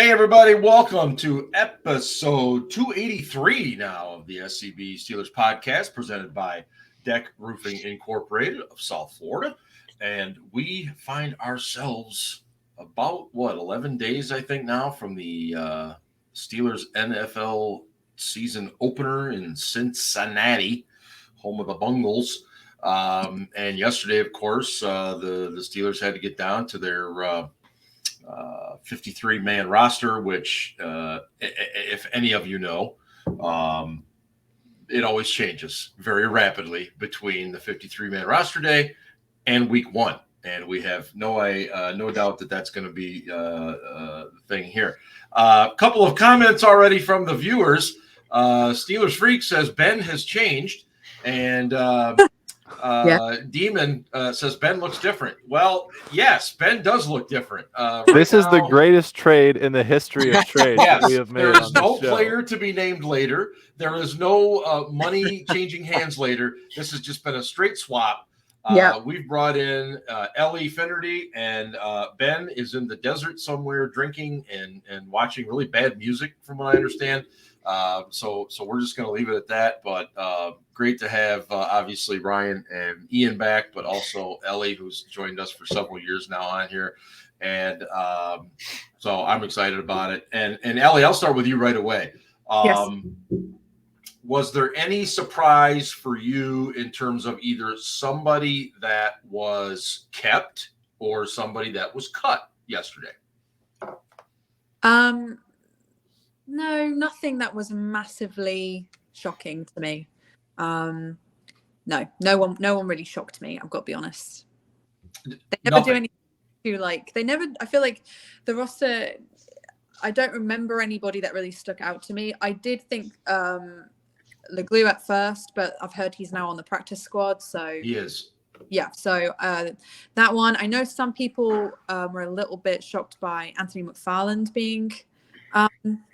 Hey, everybody. Welcome to episode 283 now of the SCB Steelers Podcast, presented by DEK Roofing Incorporated of South Florida. And we find ourselves about, 11 days, I think, now from the Steelers NFL season opener in Cincinnati, home of the Bungles. And yesterday, of course, the Steelers had to get down to their 53-man roster, which, if any of you know, it always changes very rapidly between the 53-man roster day and week one. And we have no doubt that that's going to be the thing here. A couple of comments already from the viewers. Steelers Freak says Ben has changed, and Demon says Ben looks different. Well, yes, Ben does look different. This is the greatest trade in the history of trades that we have made. There is no player to be named later. There is no money changing hands later. This has just been a straight swap. We've brought in Ellie Finnerty, and Ben is in the desert somewhere drinking and watching really bad music, from what I understand. So we're just going to leave it at that. But great to have obviously Ryan and Ian back, but also Ellie, who's joined us for several years now on here. And so I'm excited about it. And Ellie, I'll start with you right away. Yes. Was there any surprise for you in terms of either somebody that was kept or somebody that was cut yesterday? No, nothing that was massively shocking to me. No one really shocked me. I've got to be honest. They never do anything I feel like the roster, I don't remember anybody that really stuck out to me. I did think Leglue at first, but I've heard he's now on the practice squad. So he is. Yeah. So that one, I know some people were a little bit shocked by Anthony McFarland being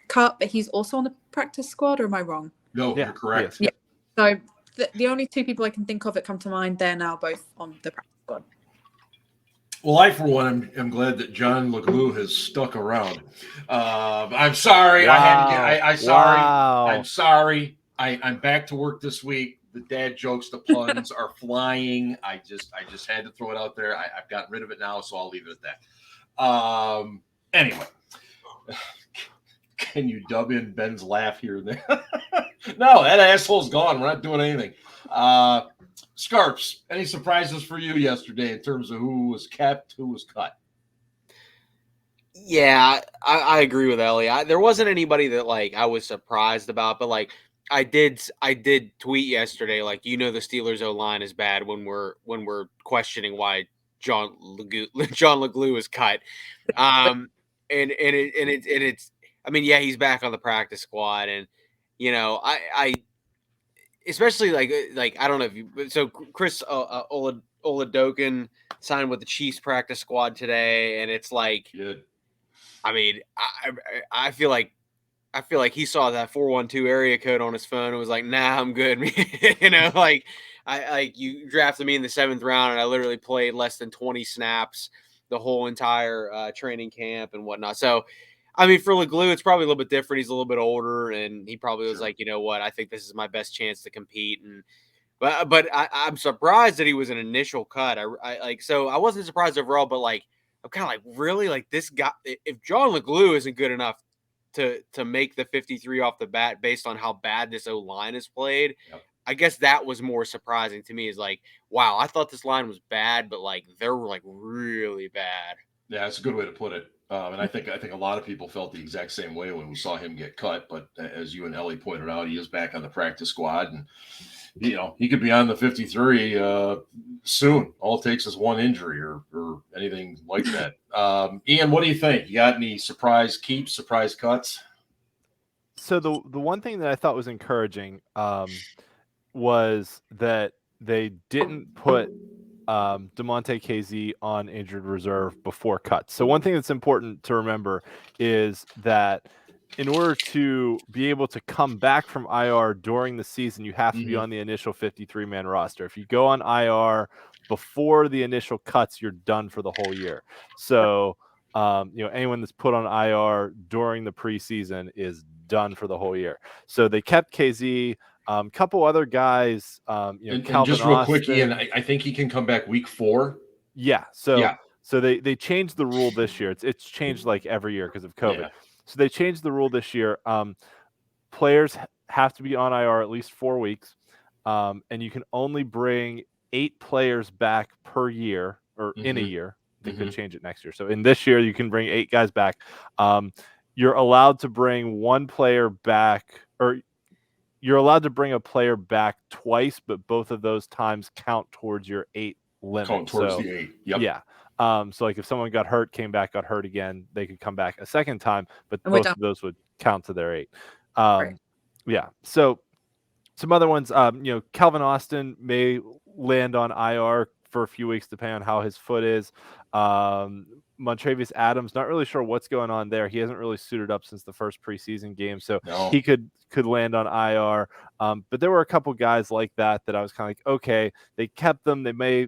cut, but he's also on the practice squad, or am I wrong? No, you're correct. Yeah. So the only two people I can think of that come to mind, they're now both on the practice squad. Well, I, for one, am glad that John Leglue has stuck around. I'm sorry. Wow. I'm sorry. I'm back to work this week. The dad jokes, the puns are flying. I just had to throw it out there. I've gotten rid of it now, so I'll leave it at that. Anyway, can you dub in Ben's laugh here and there? No, that asshole's gone. We're not doing anything. Scarps, any surprises for you yesterday in terms of who was kept, who was cut? Yeah, I agree with Ellie. There wasn't anybody that I was surprised about, but I did tweet yesterday, the Steelers O-line is bad when we're questioning why John Leglue was cut. It's I mean, yeah, he's back on the practice squad, and I especially I don't know if you, so Chris Oladokin signed with the Chiefs practice squad today, and it's good. I mean, I feel like he saw that 412 area code on his phone and was like, nah, I'm good. You drafted me in the 7th round, and I literally played less than 20 snaps the whole entire training camp and whatnot. So, I mean, for Leglue, it's probably a little bit different. He's a little bit older, and he probably was like, you know what, I think this is my best chance to compete. But I'm surprised that he was an initial cut. So I wasn't surprised overall, but I'm kind of really this guy, if John Leglue isn't good enough to make the 53 off the bat based on how bad this O-line has played, yep. I guess that was more surprising to me, is wow, I thought this line was bad, but they're really bad. Yeah, that's a good way to put it. And I think a lot of people felt the exact same way when we saw him get cut. But as you and Ellie pointed out, he is back on the practice squad, and he could be on the 53 soon. All it takes is one injury or anything like that. Ian, what do you think? You got any surprise keeps, surprise cuts? So the one thing that I thought was encouraging was that they didn't put DeMonte KZ on injured reserve before cuts. So one thing that's important to remember is that in order to be able to come back from IR during the season, you have to be on the initial 53-man roster. If you go on IR before the initial cuts, you're done for the whole year. So anyone that's put on IR during the preseason is done for the whole year. So they kept KZ, couple other guys, and Calvin just real quick, Austin. Ian, I think he can come back week 4. Yeah. So they changed the rule this year. It's changed like every year because of COVID. Yeah. So they changed the rule this year. Players have to be on IR at least 4 weeks, and you can only bring 8 players back per year or in a year. They could change it next year. So in this year, you can bring 8 guys back. You're allowed to bring one player back, or you're allowed to bring a player back twice, but both of those times count towards your 8 limit. Count towards the 8. Yep. Yeah. So like if someone got hurt, came back, got hurt again, they could come back a second time, but both of those would count to their 8. Right. Yeah. So some other ones, Calvin Austin may land on IR for a few weeks, depending on how his foot is. Montravius Adams, not really sure what's going on there. He hasn't really suited up since the first preseason game, so he could land on IR. But there were a couple guys like that I was kind of like, okay, they kept them. They may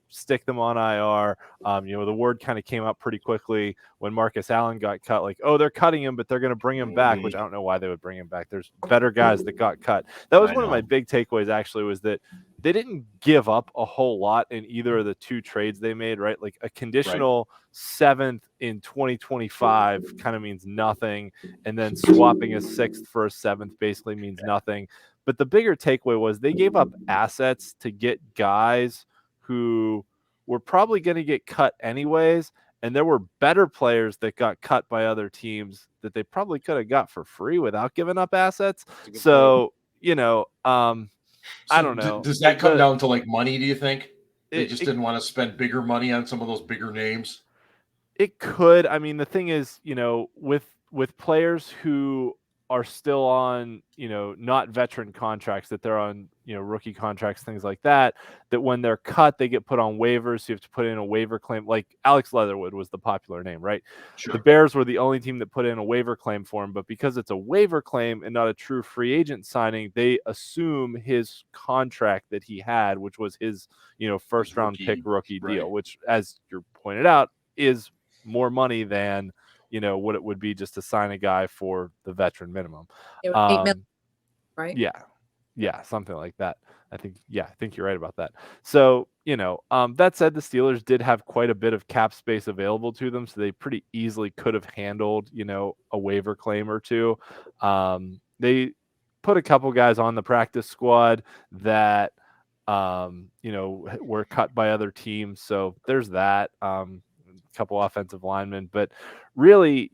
stick them on IR. The word kind of came out pretty quickly when Marcus Allen got cut, like, oh, they're cutting him, but they're going to bring him back, which I don't know why they would bring him back. There's better guys that got cut. That was one of my big takeaways, actually, was that they didn't give up a whole lot in either of the 2 trades they made, right? Like a conditional 7th in 2025 kind of means nothing. And then swapping a 6th for a 7th basically means nothing. But the bigger takeaway was they gave up assets to get guys who were probably going to get cut anyways. And there were better players that got cut by other teams that they probably could have got for free without giving up assets. So, I don't know. Does that come down to like money, do you think? They just didn't want to spend bigger money on some of those bigger names? It could. I mean, the thing is, with players who are still on, not veteran contracts, that they're on, rookie contracts, things like that, that when they're cut, they get put on waivers. So you have to put in a waiver claim. Like Alex Leatherwood was the popular name, right? Sure. The Bears were the only team that put in a waiver claim for him, but because it's a waiver claim and not a true free agent signing, they assume his contract that he had, which was his, first round pick rookie deal, which, as you pointed out, is more money than what it would be just to sign a guy for the veteran minimum. 8 million, right? Yeah, something like that. I think you're right about that. So, that said, the Steelers did have quite a bit of cap space available to them, so they pretty easily could have handled, a waiver claim or 2. They put a couple guys on the practice squad that, were cut by other teams. So there's that. Couple offensive linemen, but really,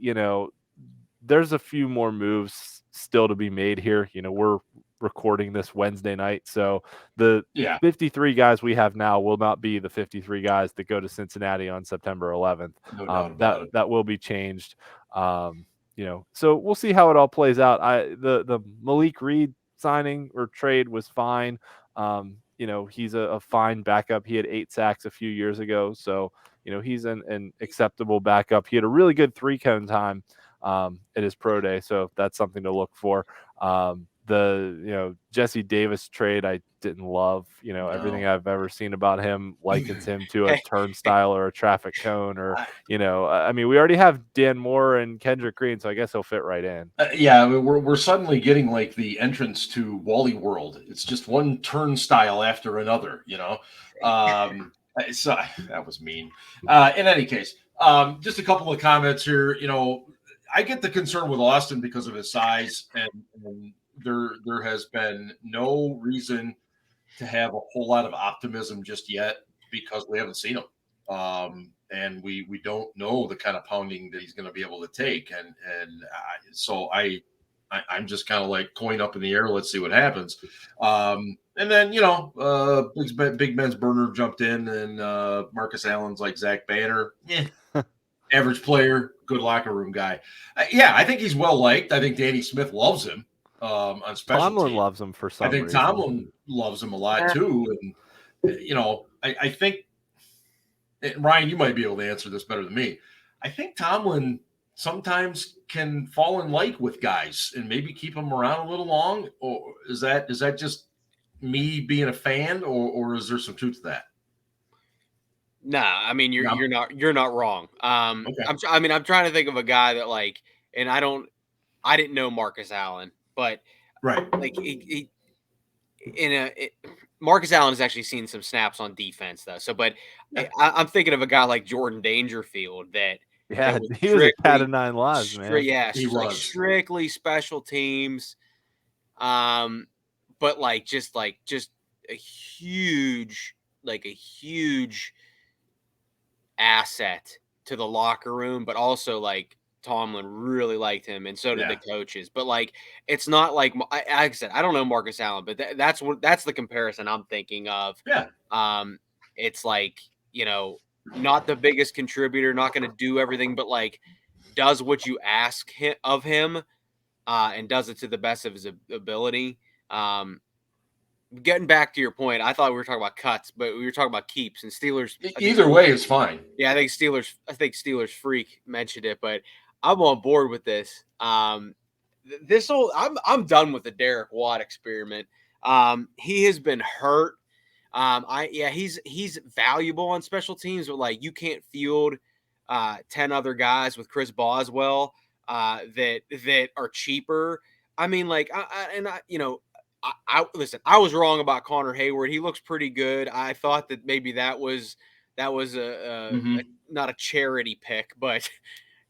there's a few more moves still to be made here. We're recording this Wednesday night, so the 53 guys we have now will not be the 53 guys that go to Cincinnati on September 11th. No doubt about it. That will be changed. So we'll see how it all plays out. The Malik Reed signing or trade was fine. He's a fine backup. He had 8 sacks a few years ago, so he's an acceptable backup. He had a really good 3-cone time at his pro day, so that's something to look for. The Jesse Davis trade I didn't love. Everything I've ever seen about him likens him to a turnstile or a traffic cone, or I mean, we already have Dan Moore and Kendrick Green, so I guess he'll fit right in. We're suddenly getting like the entrance to Wally World. It's just one turnstile after another. So that was mean. In any case, just a couple of comments here. I get the concern with Austin because of his size, and there has been no reason to have a whole lot of optimism just yet because we haven't seen him, and we don't know the kind of pounding that he's going to be able to take, and so I'm just kind of like coin up in the air. Let's see what happens. And then, Big Ben's Burner jumped in, and Marcus Allen's like Zach Banner. Average player, good locker room guy. I think he's well liked. I think Danny Smith loves him on special Tomlin team. loves him for some reason. I think Tomlin loves him a lot too. And, I think, Ryan, you might be able to answer this better than me. I think Tomlin sometimes can fall in light with guys and maybe keep them around a little long. Or is that just me being a fan, or is there some truth to that? No, I mean you're not wrong. Okay. I'm trying to think of a guy that like, and I didn't know Marcus Allen, but Right. like Marcus Allen has actually seen some snaps on defense though. So, but I'm thinking of a guy like Jordan Dangerfield that he was a cat of nine lives, man. Yeah, he was strictly special teams. But like just a huge asset to the locker room, but also like Tomlin really liked him, and so did the coaches. But like, it's not like I said, I don't know Marcus Allen, but that's the comparison I'm thinking of. Yeah. It's like, not the biggest contributor, not going to do everything, but like does what you ask of him, and does it to the best of his ability. Getting back to your point, I thought we were talking about cuts, but we were talking about keeps and Steelers. Either way is fine. Yeah, I think Steelers Freak mentioned it, but I'm on board with this. I'm done with the Derek Watt experiment. He has been hurt. He's valuable on special teams, but like you can't field 10 other guys with Chris Boswell that are cheaper. I mean, like, listen, I was wrong about Connor Hayward. He looks pretty good. I thought that maybe that was not a charity pick, but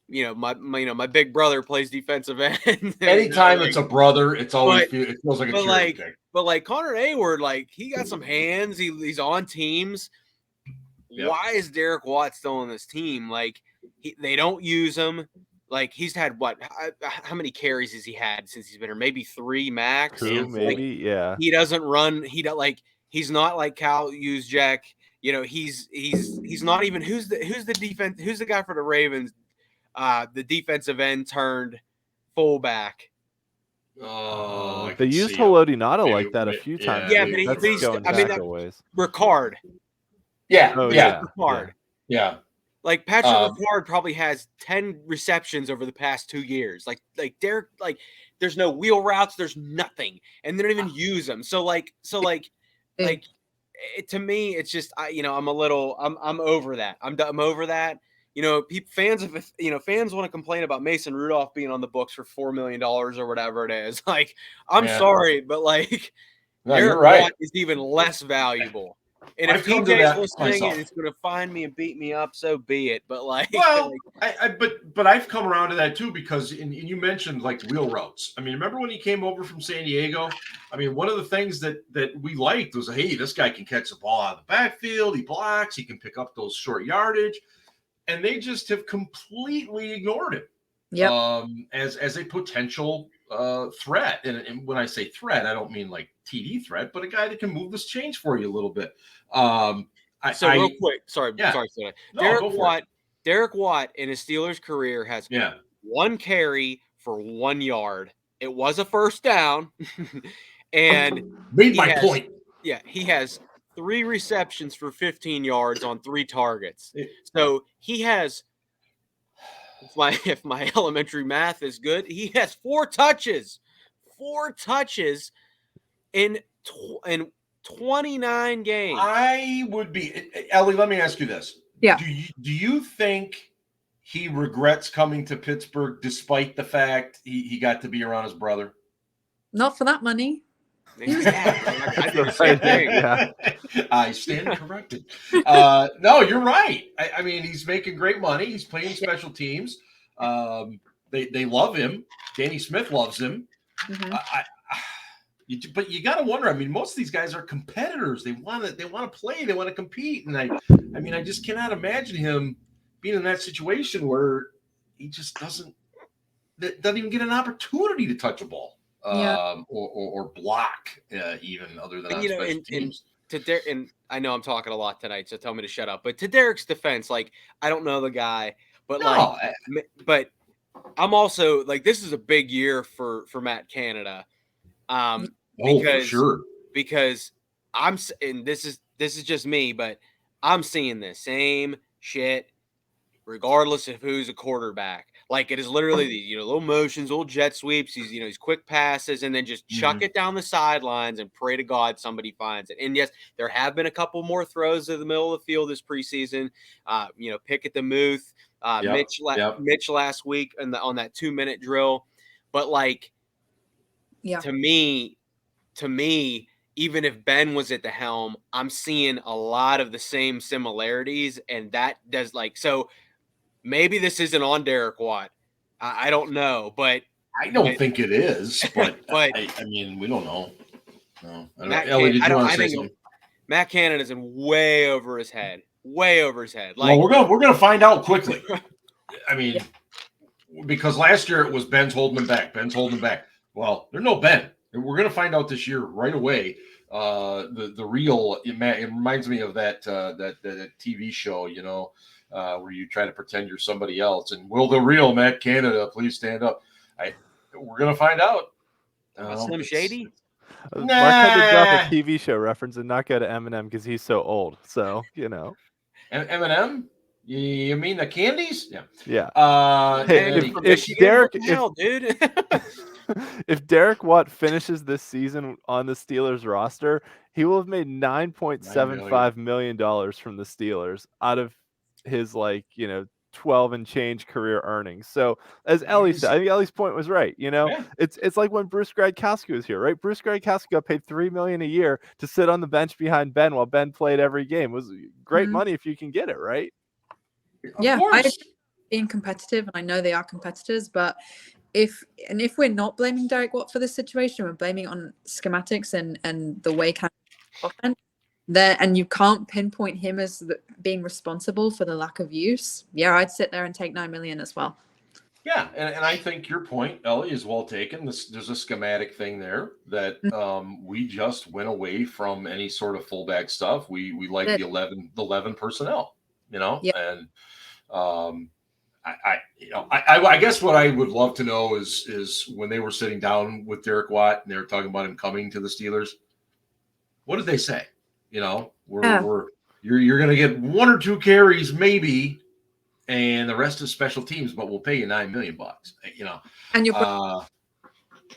my big brother plays defensive end. Anytime it's a brother, it feels like a charity pick. But like Connor Hayward, like he got some hands. He's on teams. Yep. Why is Derek Watt still on this team? Like they don't use him. Like he's had how many carries has he had since he's been here? Maybe 3 max. 2, maybe. Yeah. He doesn't run. He's not like Cal Juszczyk. He's not even who's the defense? Who's the guy for the Ravens? The defensive end turned fullback. Oh, they used Haloti-Ngata like that a few times. Yeah, but he's Ricard. Yeah. Ricard. Yeah. Like Patrick Ricard probably has 10 receptions over the past 2 years. Like Derek, like there's no wheel routes, there's nothing, and they don't even use them. So to me, it's just I'm over that. I'm over that. Fans want to complain about Mason Rudolph being on the books for $4 million or whatever it is. Like, I'm sorry, but like, you're right. Watt is even less valuable. And if TJ's listening and it's going to find me and beat me up, so be it. But like, well, but I've come around to that too, because you mentioned like wheel routes. I mean, remember when he came over from San Diego? I mean, one of the things that we liked was, hey, this guy can catch the ball out of the backfield. He blocks. He can pick up those short yardage. And they just have completely ignored him. Yep. As a potential threat. And when I say threat, I don't mean like TD threat, but a guy that can move this change for you a little bit. Real quick, sorry. No, Derek Watt in his Steelers career has 1 carry for 1 yard. It was a first down. And made my point. Yeah, he has 3 receptions for 15 yards on 3 targets. So he has, if my elementary math is good, he has 4 touches. 4 touches in 29 games. I would be Ellie. Let me ask you this. Yeah. Do you think he regrets coming to Pittsburgh despite the fact he got to be around his brother? Not for that money. I did the same thing. Yeah. I stand corrected. No, you're right. I mean, he's making great money. He's playing special teams. They love him. Danny Smith loves him. Mm-hmm. But you got to wonder. I mean, most of these guys are competitors. They want to play. They want to compete. And I just cannot imagine him being in that situation where he just doesn't even get an opportunity to touch a ball. Or block, even other than on teams. And I know I'm talking a lot tonight, so tell me to shut up. But to Derek's defense, like I don't know the guy, but but I'm also like this is a big year for Matt Canada, for sure. Because and this is just me, but I'm seeing the same shit regardless of who's a quarterback. Like, it is literally the, little motions, little jet sweeps, these quick passes, and then just chuck it down the sidelines and pray to God somebody finds it. And yes, there have been a couple more throws to the middle of the field this preseason. Pickett the Muth, Mitch last week on that 2-minute drill. But like, to me, even if Ben was at the helm, I'm seeing a lot of the same similarities, and that does so. Maybe this isn't on Derek Watt. I don't know, but I don't think it is. But I mean, we don't know. No, Ellie, did you want to say something? Matt Canada is way over his head. Way over his head. Well, we're gonna find out quickly. I mean, because last year it was Ben's holding him back. Well, there's no Ben. We're gonna find out this year right away. The real it reminds me of that TV show, where you try to pretend you're somebody else. And will the real Matt Canada please stand up? We're gonna find out. Slim Shady? Mark had to drop a TV show reference and not go to Eminem because he's so old. So Eminem. You mean the candies? Yeah. Hey, if Derek Watt finishes this season on the Steelers roster, he will have made $9.75 million from the Steelers out of his 12 and change career earnings. So as Ellie said, I think Ellie's point was right. It's like when Bruce Gradkowski was here, right? Bruce Gradkowski got paid $3 million a year to sit on the bench behind Ben while Ben played every game. It was great money if you can get it, right? I agree being competitive, and I know they are competitors, but if we're not blaming Derek Watt for this situation, we're blaming it on schematics and the way offense there, and you can't pinpoint him as being responsible for the lack of use. I'd sit there and take $9 million as well. Yeah, and I think your point, Ellie, is well taken. There's a schematic thing there that we just went away from any sort of fullback stuff. We like the 11 personnel, and I guess what I would love to know is when they were sitting down with Derek Watt and they were talking about him coming to the Steelers, what did they say? You're going to get 1 or 2 carries maybe, and the rest is special teams, but we'll pay you $9 million. And your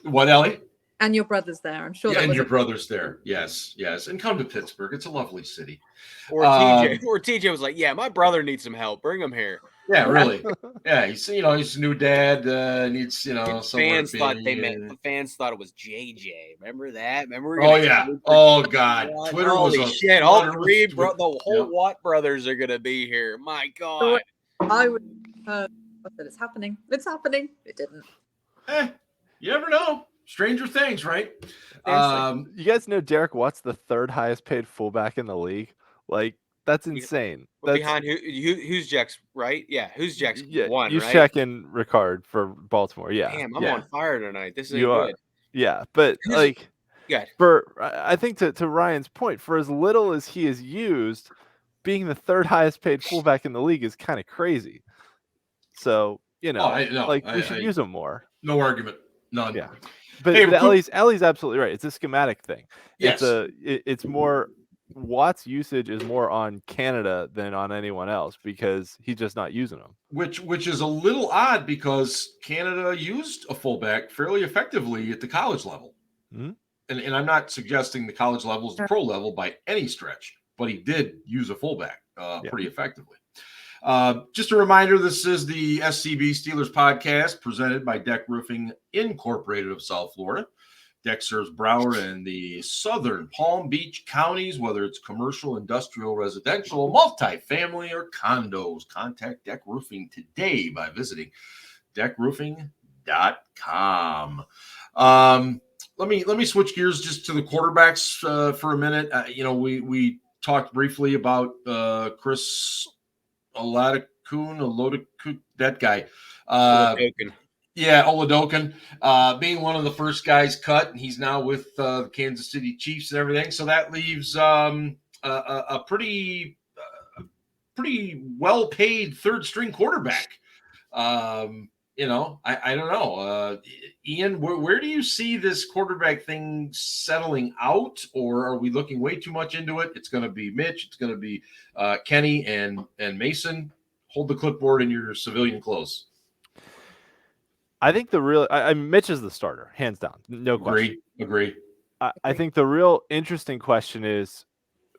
what, Ellie? And your brother's there, I'm sure. And your brother's there, yes, and come to Pittsburgh. It's a lovely city. Or TJ was like, "Yeah, my brother needs some help. Bring him here." Yeah, really. Yeah, he's a new dad. Needs the fans thought it was JJ. Remember that? Oh God, Twitter Holy was shit! All three, the whole Watt brothers are gonna be here. My God. I would have said it's happening. It's happening. It didn't. You never know. Stranger things, right? You guys know Derek Watt's the 3rd highest paid fullback in the league. That's insane. That's behind who's Jack's, right? Yeah, who's Jack's one, right? Check in Ricard for Baltimore. Yeah. Damn, I'm on fire tonight. This is good. Yeah, but I think to Ryan's point, for as little as he is used, being the 3rd highest paid fullback in the league is kind of crazy. So we should use him more. No argument. None. Yeah. But Ellie's absolutely right. It's a schematic thing. Yes. It's more Watt's usage is more on Canada than on anyone else because he's just not using them. Which is a little odd because Canada used a fullback fairly effectively at the college level. Mm-hmm. And I'm not suggesting the college level is the pro level by any stretch, but he did use a fullback pretty effectively. Just a reminder, this is the SCB Steelers Podcast presented by DEK Roofing Incorporated of South Florida. DEK serves Broward and the southern Palm Beach counties, whether it's commercial, industrial, residential, multifamily, or condos. Contact DEK Roofing today by visiting dekroofing.com. Let me switch gears just to the quarterbacks for a minute. We talked briefly about Chris Oladokun, that guy. Oladokun being one of the first guys cut, and he's now with the Kansas City Chiefs and everything. So that leaves a pretty well-paid third-string quarterback. I don't know. Ian, where do you see this quarterback thing settling out, or are we looking way too much into it? It's going to be Mitch. It's going to be Kenny and Mason. Hold the clipboard in your civilian clothes. I think Mitch is the starter, hands down, no question. Agree. I think the real interesting question is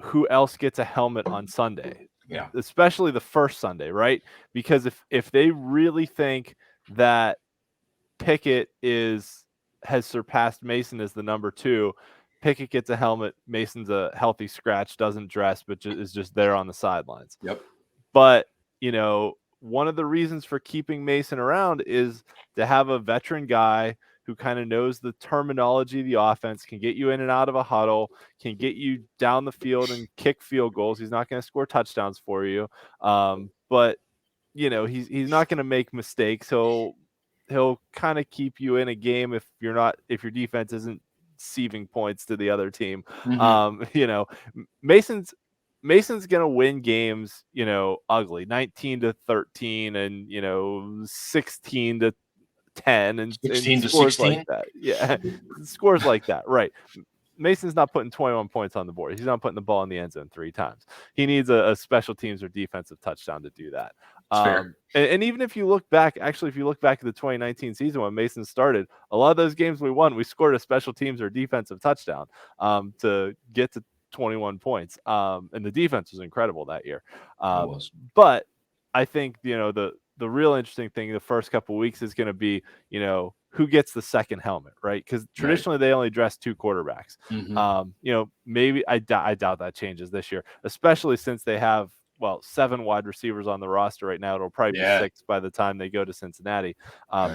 who else gets a helmet on Sunday? Yeah. Especially the first Sunday, right? Because if they really think that Pickett has surpassed Mason as the number 2, Pickett gets a helmet, Mason's a healthy scratch, doesn't dress, but is just there on the sidelines. Yep. But, one of the reasons for keeping Mason around is to have a veteran guy who kind of knows the terminology of the offense, can get you in and out of a huddle, can get you down the field and kick field goals. He's not going to score touchdowns for you. But he's not going to make mistakes. He'll kind of keep you in a game if your defense isn't sieving points to the other team. Mm-hmm. Mason's going to win games, ugly, 19-13 and 16-10 and 16 to scores 16 like that. Yeah. Scores like that. Right. Mason's not putting 21 points on the board. He's not putting the ball in the end zone 3 times. He needs a special teams or defensive touchdown to do that. And even if you look back at the 2019 season when Mason started, a lot of those games we won, we scored a special teams or defensive touchdown to get to 21 points. And the defense was incredible that year. But I think, the real interesting thing the first couple of weeks is going to be, who gets the second helmet, right? Because traditionally they only dress 2 quarterbacks. Mm-hmm. Maybe I doubt that changes this year, especially since they have 7 wide receivers on the roster right now. It'll probably be 6 by the time they go to Cincinnati.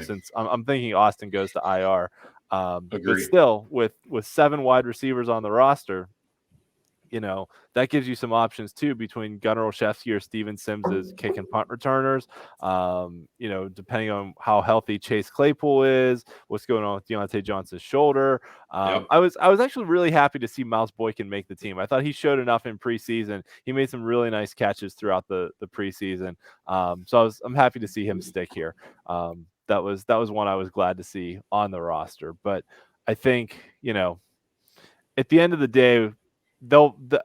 Since I'm thinking Austin goes to IR. But still, with 7 wide receivers on the roster, that gives you some options too between Gunnar Olszewski or Steven Sims as kick and punt returners. Depending on how healthy Chase Claypool is, what's going on with Deontay Johnson's shoulder. I was actually really happy to see Miles Boykin make the team. I thought he showed enough in preseason. He made some really nice catches throughout the preseason. So I'm happy to see him stick here. That was one I was glad to see on the roster. But I think, at the end of the day,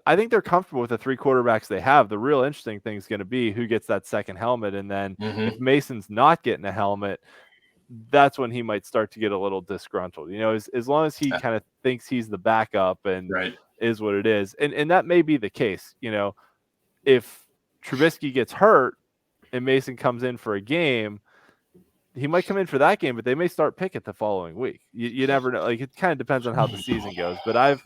I think they're comfortable with the 3 quarterbacks they have. The real interesting thing is going to be who gets that second helmet. And then if Mason's not getting a helmet, that's when he might start to get a little disgruntled, as long as he kind of thinks he's the backup and is what it is. And that may be the case, if Trubisky gets hurt and Mason comes in for a game, he might come in for that game, but they may start Pickett the following week. You never know. Like, it kind of depends on how the season goes, but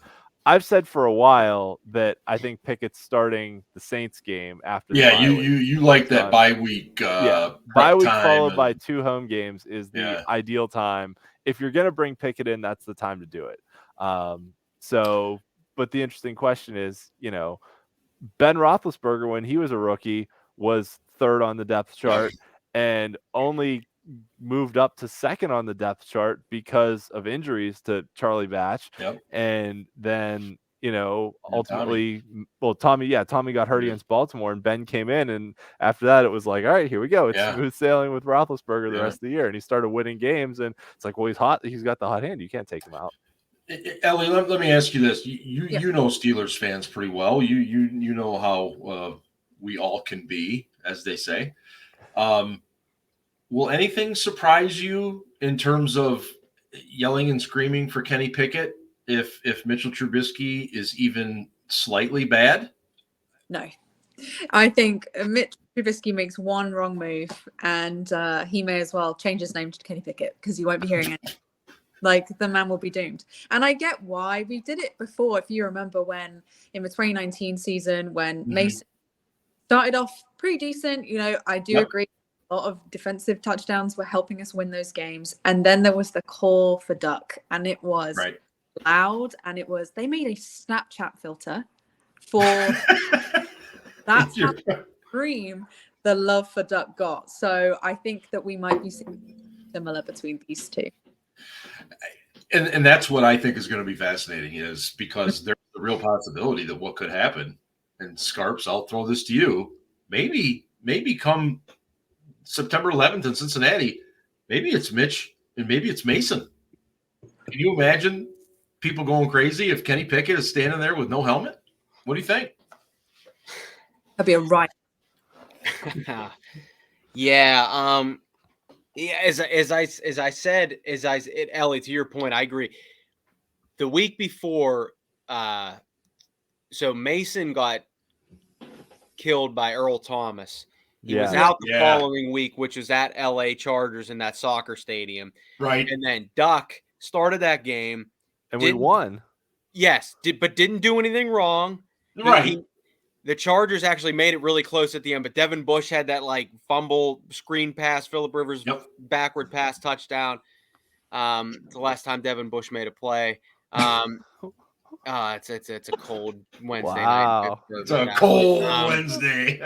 I've said for a while that I think Pickett's starting the Saints game after. Yeah, you like that bye week. Bye week followed by 2 home games is the ideal time. If you're going to bring Pickett in, that's the time to do it. But the interesting question is, Ben Roethlisberger, when he was a rookie, was 3rd on the depth chart and only moved up to 2nd on the depth chart because of injuries to Charlie Batch. And then, ultimately, Tommy got hurt against Baltimore and Ben came in. And after that, it was like, all right, here we go. It's smooth sailing with Roethlisberger the rest of the year. And he started winning games. And it's like, well, he's hot. He's got the hot hand. You can't take him out. Ellie, let me ask you this. You know Steelers fans pretty well. You know how we all can be, as they say. Will anything surprise you in terms of yelling and screaming for Kenny Pickett if Mitchell Trubisky is even slightly bad? No. I think Mitch Trubisky makes one wrong move and he may as well change his name to Kenny Pickett because you won't be hearing it. Like, the man will be doomed. And I get why. We did it before, if you remember, when in the 2019 season when Mason started off pretty decent. I do agree. A lot of defensive touchdowns were helping us win those games. And then there was the call for duck, and it was loud, and they made a Snapchat filter for that's how extreme the love for duck got. So I think that we might be seeing similar between these two. And that's what I think is going to be fascinating, is because there's a real possibility that what could happen, and Scarps, I'll throw this to you, maybe come September 11th in Cincinnati, maybe it's Mitch and maybe it's Mason. Can you imagine people going crazy if Kenny Pickett is standing there with no helmet? What do you think? That'd be a riot. Yeah, Ellie, to your point, I agree. The week before, so Mason got killed by Earl Thomas. He was out the following week, which was at LA Chargers in that soccer stadium. Right. And then Duck started that game. And we won. Yes, but didn't do anything wrong. Right. The Chargers actually made it really close at the end, but Devin Bush had that like fumble screen pass, Phillip Rivers backward pass touchdown. The last time Devin Bush made a play. It's a cold Wednesday night. It's a cold Wednesday.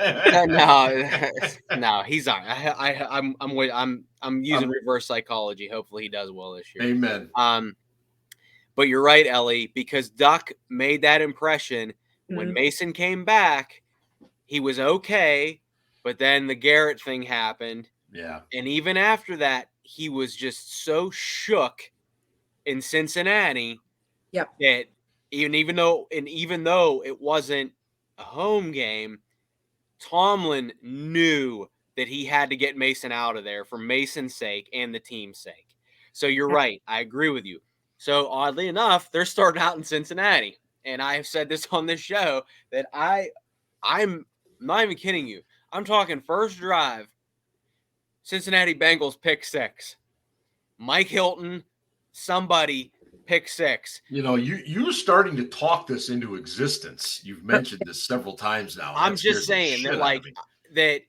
No, he's on. I'm using reverse psychology. Hopefully he does well this year. Amen. But you're right, Ellie, because Duck made that impression when Mason came back. He was okay, but then the Garrett thing happened. Yeah. And even after that, he was just so shook in Cincinnati. Yep. That even though it wasn't a home game, Tomlin knew that he had to get Mason out of there for Mason's sake and the team's sake. So you're right. I agree with you. So oddly enough, they're starting out in Cincinnati. And I have said this on this show that I'm not even kidding you. I'm talking first drive, Cincinnati Bengals pick 6. Mike Hilton, somebody pick 6. You know, you're starting to talk this into existence. You've mentioned this several times now. I'm just saying that, like, that,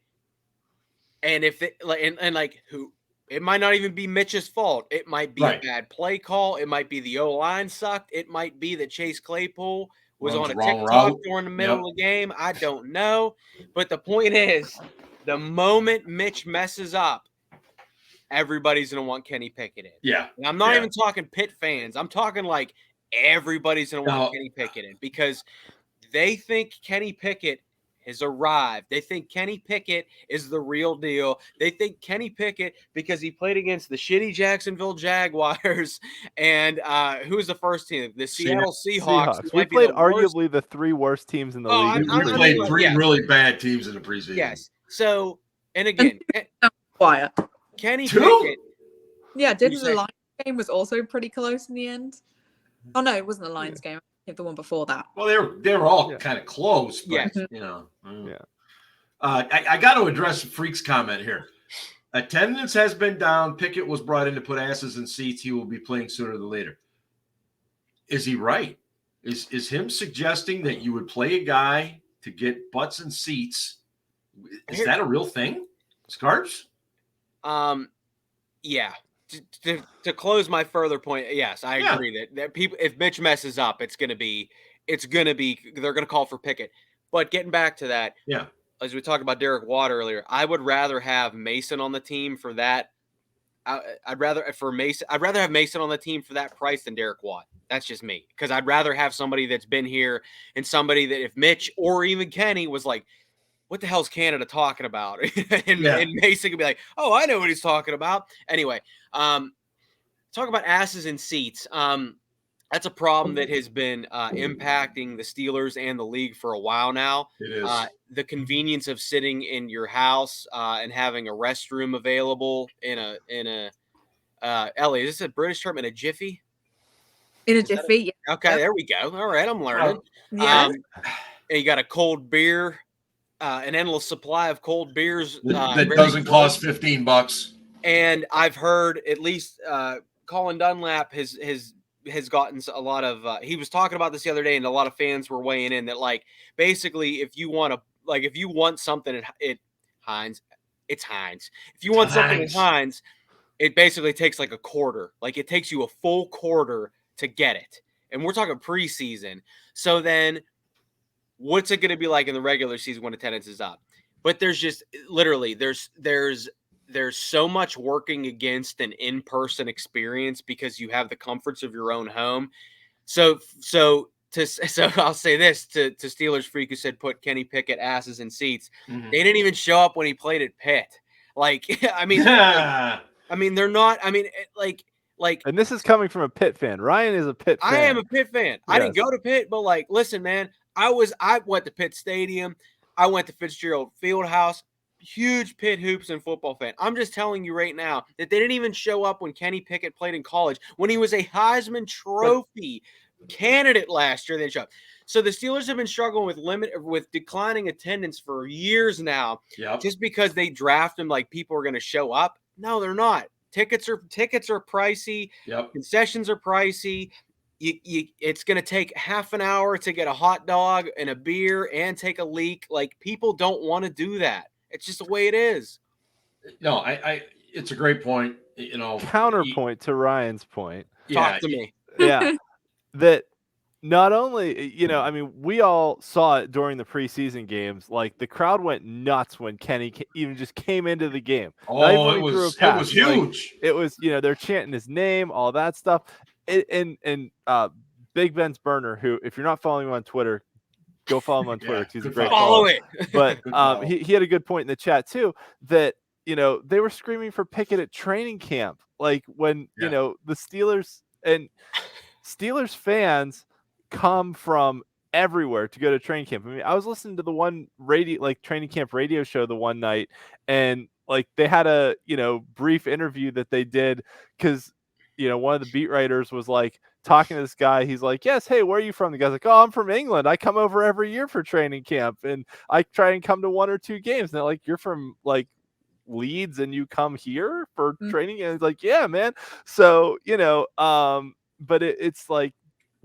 and if it, and like, who, it might not even be Mitch's fault. It might be a bad play call. It might be the O-line sucked. It might be that Chase Claypool was on a TikTok during the middle of the game. I don't know. But the point is, the moment Mitch messes up, everybody's going to want Kenny Pickett in. Yeah. And I'm not even talking Pitt fans. I'm talking like everybody's going to want Kenny Pickett in because they think Kenny Pickett has arrived. They think Kenny Pickett is the real deal. They think Kenny Pickett, because he played against the shitty Jacksonville Jaguars and who was the first team? The Seattle Seahawks. We played arguably the 3 worst teams in the league. We played 3 really bad teams in the preseason. Yes. So, and again, quiet. Kenny Pickett. Yeah, didn't the Lions game was also pretty close in the end? Oh no, it wasn't the Lions game. I think the one before that. Well, they were all kind of close, but you know. I got to address Freak's comment here. Attendance has been down. Pickett was brought in to put asses in seats. He will be playing sooner than later. Is he right? Is him suggesting that you would play a guy to get butts in seats? Is that a real thing, Scarps? Yeah. To close my further point, yes, I agree that people, if Mitch messes up, they're going to call for Pickett. But getting back to that, as we talked about Derek Watt earlier, I would rather have Mason on the team for that. I'd rather have Mason on the team for that price than Derek Watt. That's just me, because I'd rather have somebody that's been here and somebody that if Mitch or even Kenny was like, what the hell's Canada talking about? and Mason could be like, oh, I know what he's talking about. Anyway, talk about asses in seats. That's a problem that has been impacting the Steelers and the league for a while now. It is. The convenience of sitting in your house and having a restroom available in a Ellie, is this a British term? In a jiffy? In a jiffy, yeah. Okay, there we go. All right, I'm learning. Yeah. You got a cold beer. An endless supply of cold beers that doesn't cost $15. And I've heard at least Colin Dunlap has gotten a lot of. He was talking about this the other day, and a lot of fans were weighing in that, like, basically, if you want something at Heinz, it's Heinz. If you want something at Heinz, it basically takes like a quarter. Like, it takes you a full quarter to get it, and we're talking preseason. So then, what's it going to be like in the regular season when attendance is up? But there's just literally there's so much working against an in-person experience because you have the comforts of your own home. So I'll say this to Steelers Freak, who said put Kenny Pickett asses in seats. Mm-hmm. They didn't even show up when he played at Pitt. Like, I mean, they're not. I mean, like. And this is coming from a Pitt fan. Ryan is a Pitt fan. I am a Pitt fan. Yes. I didn't go to Pitt, but like, listen, man. I went to Pitt Stadium. I went to Fitzgerald Fieldhouse. huge Pitt hoops and football fan. I'm just telling you right now that they didn't even show up when Kenny Pickett played in college, when he was a Heisman Trophy candidate last year. They showed up. So the Steelers have been struggling with declining attendance for years now. Yep. Just because they draft them like people are going to show up. No, they're not. Tickets are pricey. Yep. Concessions are pricey. It's going to take half an hour to get a hot dog and a beer and take a leak. Like, people don't want to do that. It's just the way it is. No, it's a great point. Counterpoint to Ryan's point. Talk to me. Yeah. That not only, I mean, we all saw it during the preseason games. Like, the crowd went nuts when Kenny even just came into the game. Oh, it was huge. Like, it was, they're chanting his name, all that stuff. And Big Ben's burner, who, if you're not following him on Twitter, go follow him on Twitter. He's a great follow it. But he had a good point in the chat too, that they were screaming for Pickett at training camp, like when the Steelers fans come from everywhere to go to training camp. I mean, I was listening to the one training camp radio show the one night, and like they had a brief interview that they did because one of the beat writers was like talking to this guy. He's like, yes, hey, where are you from? The guy's like, oh, I'm from England. I come over every year for training camp, and I try and come to 1 or 2 games. And they're like, you're from like Leeds and you come here for training? And it's like, yeah, man. So, but it's like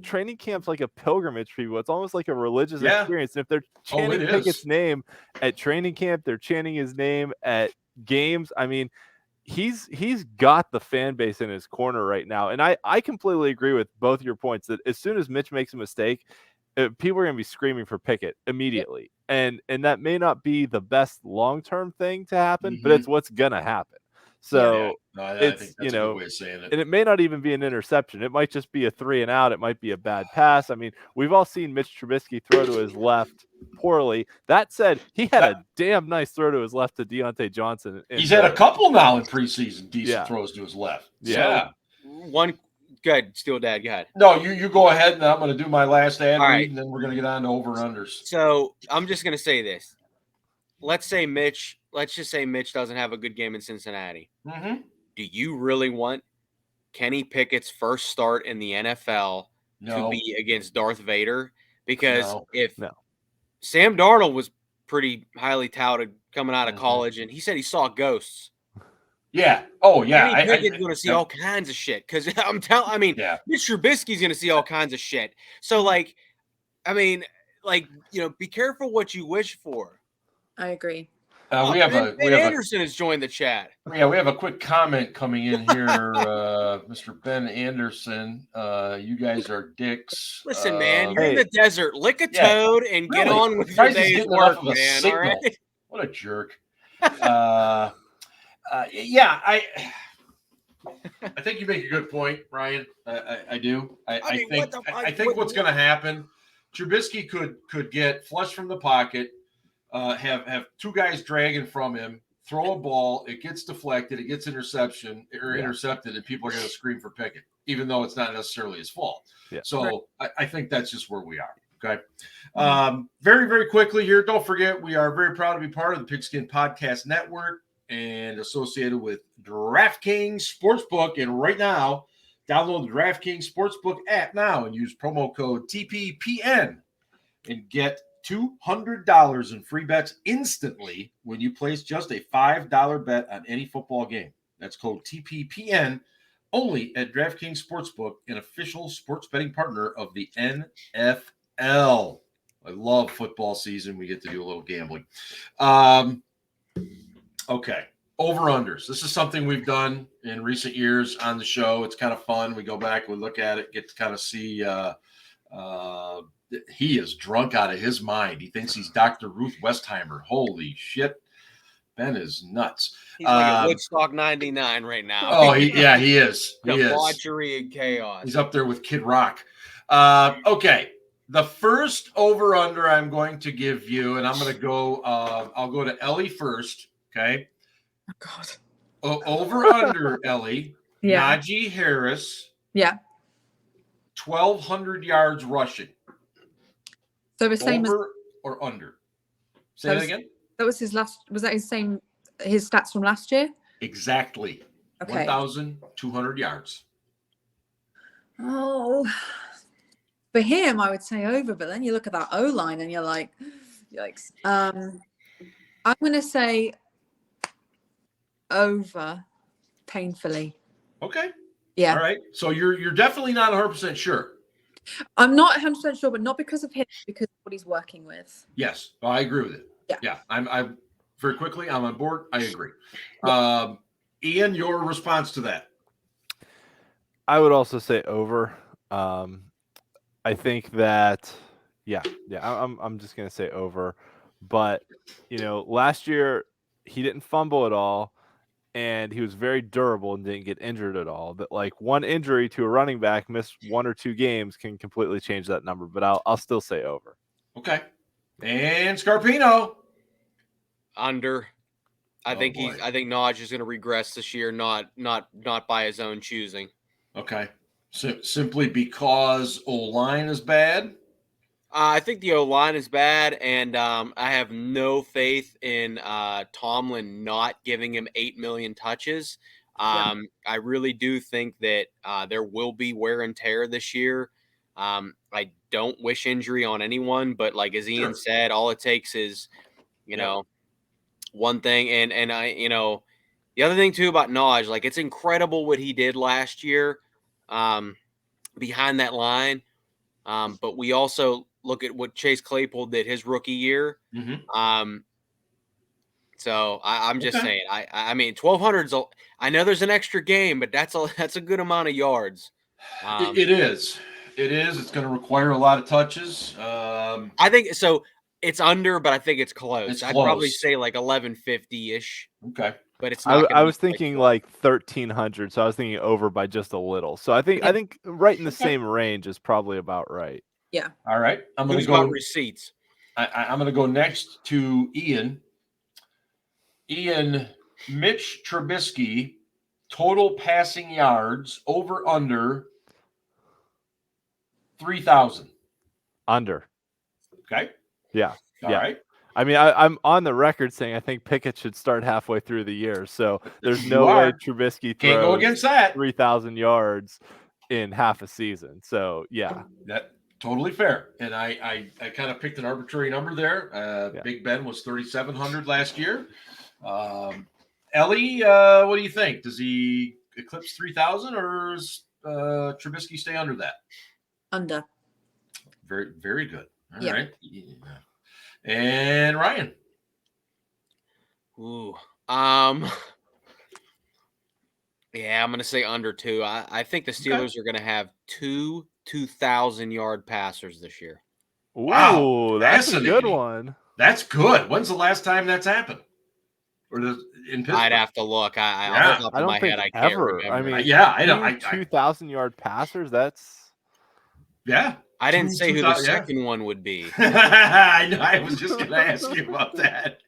training camp's like a pilgrimage for people. It's almost like a religious experience. And if they're chanting Pickett's name at training camp, they're chanting his name at games. I mean, he's got the fan base in his corner right now. And I completely agree with both your points that as soon as Mitch makes a mistake, people are going to be screaming for Pickett immediately. And that may not be the best long-term thing to happen, but it's what's going to happen. So I think that's a good way of saying it. And it may not even be an interception. It might just be a 3 and out. It might be a bad pass. I mean, we've all seen Mitch Trubisky throw to his left poorly. That said, he had a damn nice throw to his left to Deontay Johnson. He's had a couple now in preseason, decent throws to his left. Yeah. One good, Steel Dad, go ahead. No, you go ahead, and I'm going to do my last ad read, and then we're going to get on to over-unders. So I'm just going to say this. Let's just say Mitch doesn't have a good game in Cincinnati. Mm-hmm. Do you really want Kenny Pickett's first start in the NFL to be against Darth Vader? Because Sam Darnold was pretty highly touted coming out of college, and he said he saw ghosts. Yeah. Oh, yeah. Kenny Pickett's going to see all kinds of shit. Because Mitch Trubisky's going to see all kinds of shit. So, be careful what you wish for. I agree. Ben Anderson has joined the chat. Yeah, we have a quick comment coming in here. Mr. Ben Anderson, you guys are dicks. Listen, man, you're in the desert. Lick a toad and get on with your day's work, man. All right? What a jerk. I think you make a good point, Ryan. I do. I think what's going to happen, Trubisky could get flushed from the pocket, have 2 guys dragging from him, throw a ball, it gets deflected, it gets intercepted, and people are going to scream for Pickett, even though it's not necessarily his fault. Yeah. So I think that's just where we are. Okay. Very, very quickly here, don't forget, we are very proud to be part of the Pigskin Podcast Network and associated with DraftKings Sportsbook. And right now, download the DraftKings Sportsbook app now and use promo code TPPN and get $200 in free bets instantly when you place just a $5 bet on any football game. That's code TPPN only at DraftKings Sportsbook, an official sports betting partner of the NFL. I love football season. We get to do a little gambling. Okay. Over-unders. This is something we've done in recent years on the show. It's kind of fun. We go back, we look at it, get to kind of see he is drunk out of his mind. He thinks he's Dr. Ruth Westheimer. Holy shit. Ben is nuts. He's like at Woodstock 99 right now. Oh, he is. Debauchery and chaos. He's up there with Kid Rock. Okay. The first over-under I'm going to give you, and I'm going to go, I'll go to Ellie first. Okay. Oh, God. Over-under, Ellie. Yeah. Najee Harris. Yeah. 1,200 yards rushing. So the same over or under? Say that again. That was his last. Was that his stats from last year? Exactly. Okay. 1,200 yards. Oh, for him, I would say over. But then you look at that O line and you're like, yikes. I'm going to say over, painfully. Okay. Yeah. All right. So you're definitely not 100% sure. I'm not 100% sure, but not because of him, because of what he's working with. Yes, I agree with it. Yeah. Yeah. I'm very quickly. I'm on board. I agree. Yeah. Ian, your response to that? I would also say over. I think that, I'm just gonna say over. But last year he didn't fumble at all, and he was very durable and didn't get injured at all. But like one injury to a running back, missed 1 or 2 games, can completely change that number. But I'll still say over. Okay. And Scarpino? Under. I think Naj is going to regress this year, not by his own choosing. Okay. Simply because O-line is bad? I think the O-line is bad, and I have no faith in Tomlin not giving him 8 million touches. I really do think that there will be wear and tear this year. I don't wish injury on anyone, but like as Ian said, all it takes is, one thing. And I, the other thing too about Naj, like it's incredible what he did last year behind that line. But we also look at what Chase Claypool did his rookie year. Mm-hmm. So I'm just saying, I mean, 1,200's, I know there's an extra game, but that's a good amount of yards. It is. It's going to require a lot of touches. I think so. It's under, but I think it's close. I'd probably say like 1,150-ish. Okay. But it's not. I was thinking like 1,300, so I was thinking over by just a little. So I think right in the same range is probably about right. Yeah. All right. I'm going to go receipts. I'm going to go next to Ian. Ian, Mitch Trubisky, total passing yards over under 3,000. Under. Okay. Yeah. All right. I mean, I'm on the record saying I think Pickett should start halfway through the year. So there's no way Trubisky can't go against that 3,000 yards in half a season. So yeah, that totally fair. And I kind of picked an arbitrary number there. Big Ben was 3,700 last year. Ellie, what do you think? Does he eclipse 3,000 or does Trubisky stay under that? Under. Very, very good. All right. Yeah. And Ryan. Ooh. Yeah, I'm going to say under 2. I think the Steelers are going to have 2 2,000-yard passers this year. Wow, that's a good one. That's good. When's the last time that's happened? Or in Pittsburgh? I'd have to look. I don't think I can't ever. remember. I mean, I know. 2,000-yard passers. That's I didn't say who the second one would be. I know. I was just going to ask you about that.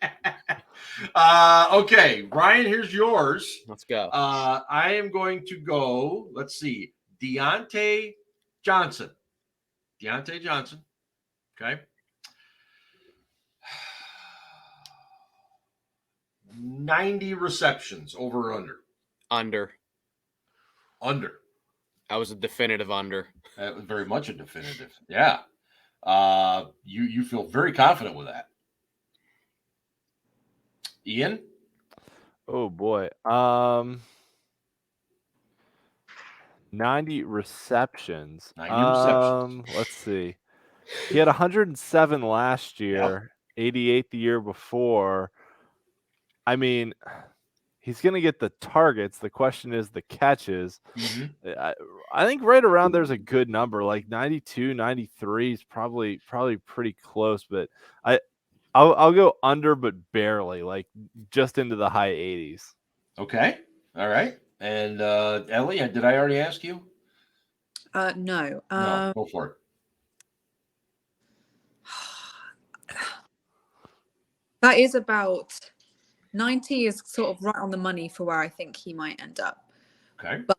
Okay, Ryan, here's yours. Let's go. I am going to go. Let's see, Deontay Johnson. Okay. 90 receptions, over or under? Under. That was a definitive under. That was very much a definitive. Yeah. You feel very confident with that. Ian? Oh boy. 90 receptions. 90 receptions. Let's see. He had 107 last year, 88 the year before. I mean, he's going to get the targets. The question is the catches. Mm-hmm. I think right around there's a good number, like 92, 93 is probably pretty close, but I'll go under, but barely, like just into the high 80s. Okay. All right. And Ellie, did I already ask you? No. No, go for it. That is about 90 is sort of right on the money for where I think he might end up. Okay. But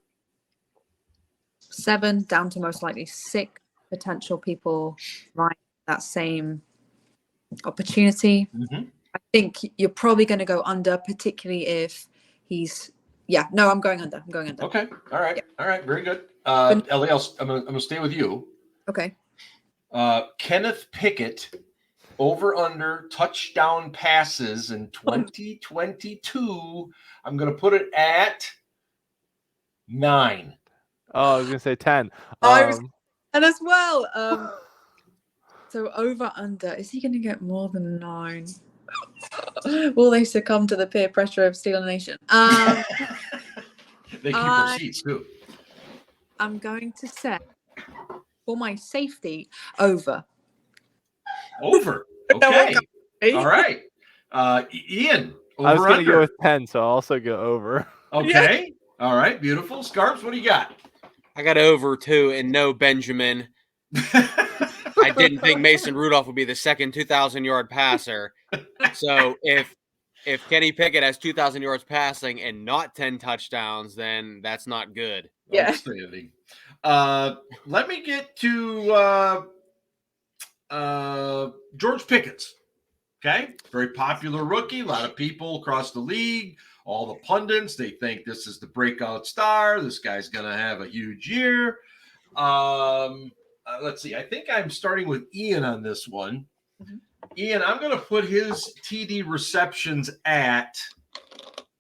7 down to most likely 6 potential people right that same opportunity. Mm-hmm. I think you're probably going to go under, particularly if he's. Yeah, no, I'm going under. I'm going under. Okay. All right. Yeah. All right. Very good. Ellie, I'm gonna stay with you. Okay. Kenneth Pickett, over under touchdown passes in 2022. I'm gonna put it at 9. Oh, I was gonna say 10. And as well. So over under, is he going to get more than 9? Will they succumb to the peer pressure of Steeler Nation? They keep receipts too. I'm going to say, for my safety, over. Over. Okay. All right. Ian. I was going to under. go with 10, so I'll also go over. Okay. Yeah. All right. Beautiful. Scarps, what do you got? I got over too, and no Benjamin. I didn't think Mason Rudolph would be the second 2,000-yard passer. So if Kenny Pickett has 2,000 yards passing and not 10 touchdowns, then that's not good. Yeah. Outstanding. Let me get to George Pickens. Okay. Very popular rookie. A lot of people across the league, all the pundits, they think this is the breakout star. This guy's going to have a huge year. Let's see. I think I'm starting with Ian on this one. Mm-hmm. Ian, I'm going to put his TD receptions at.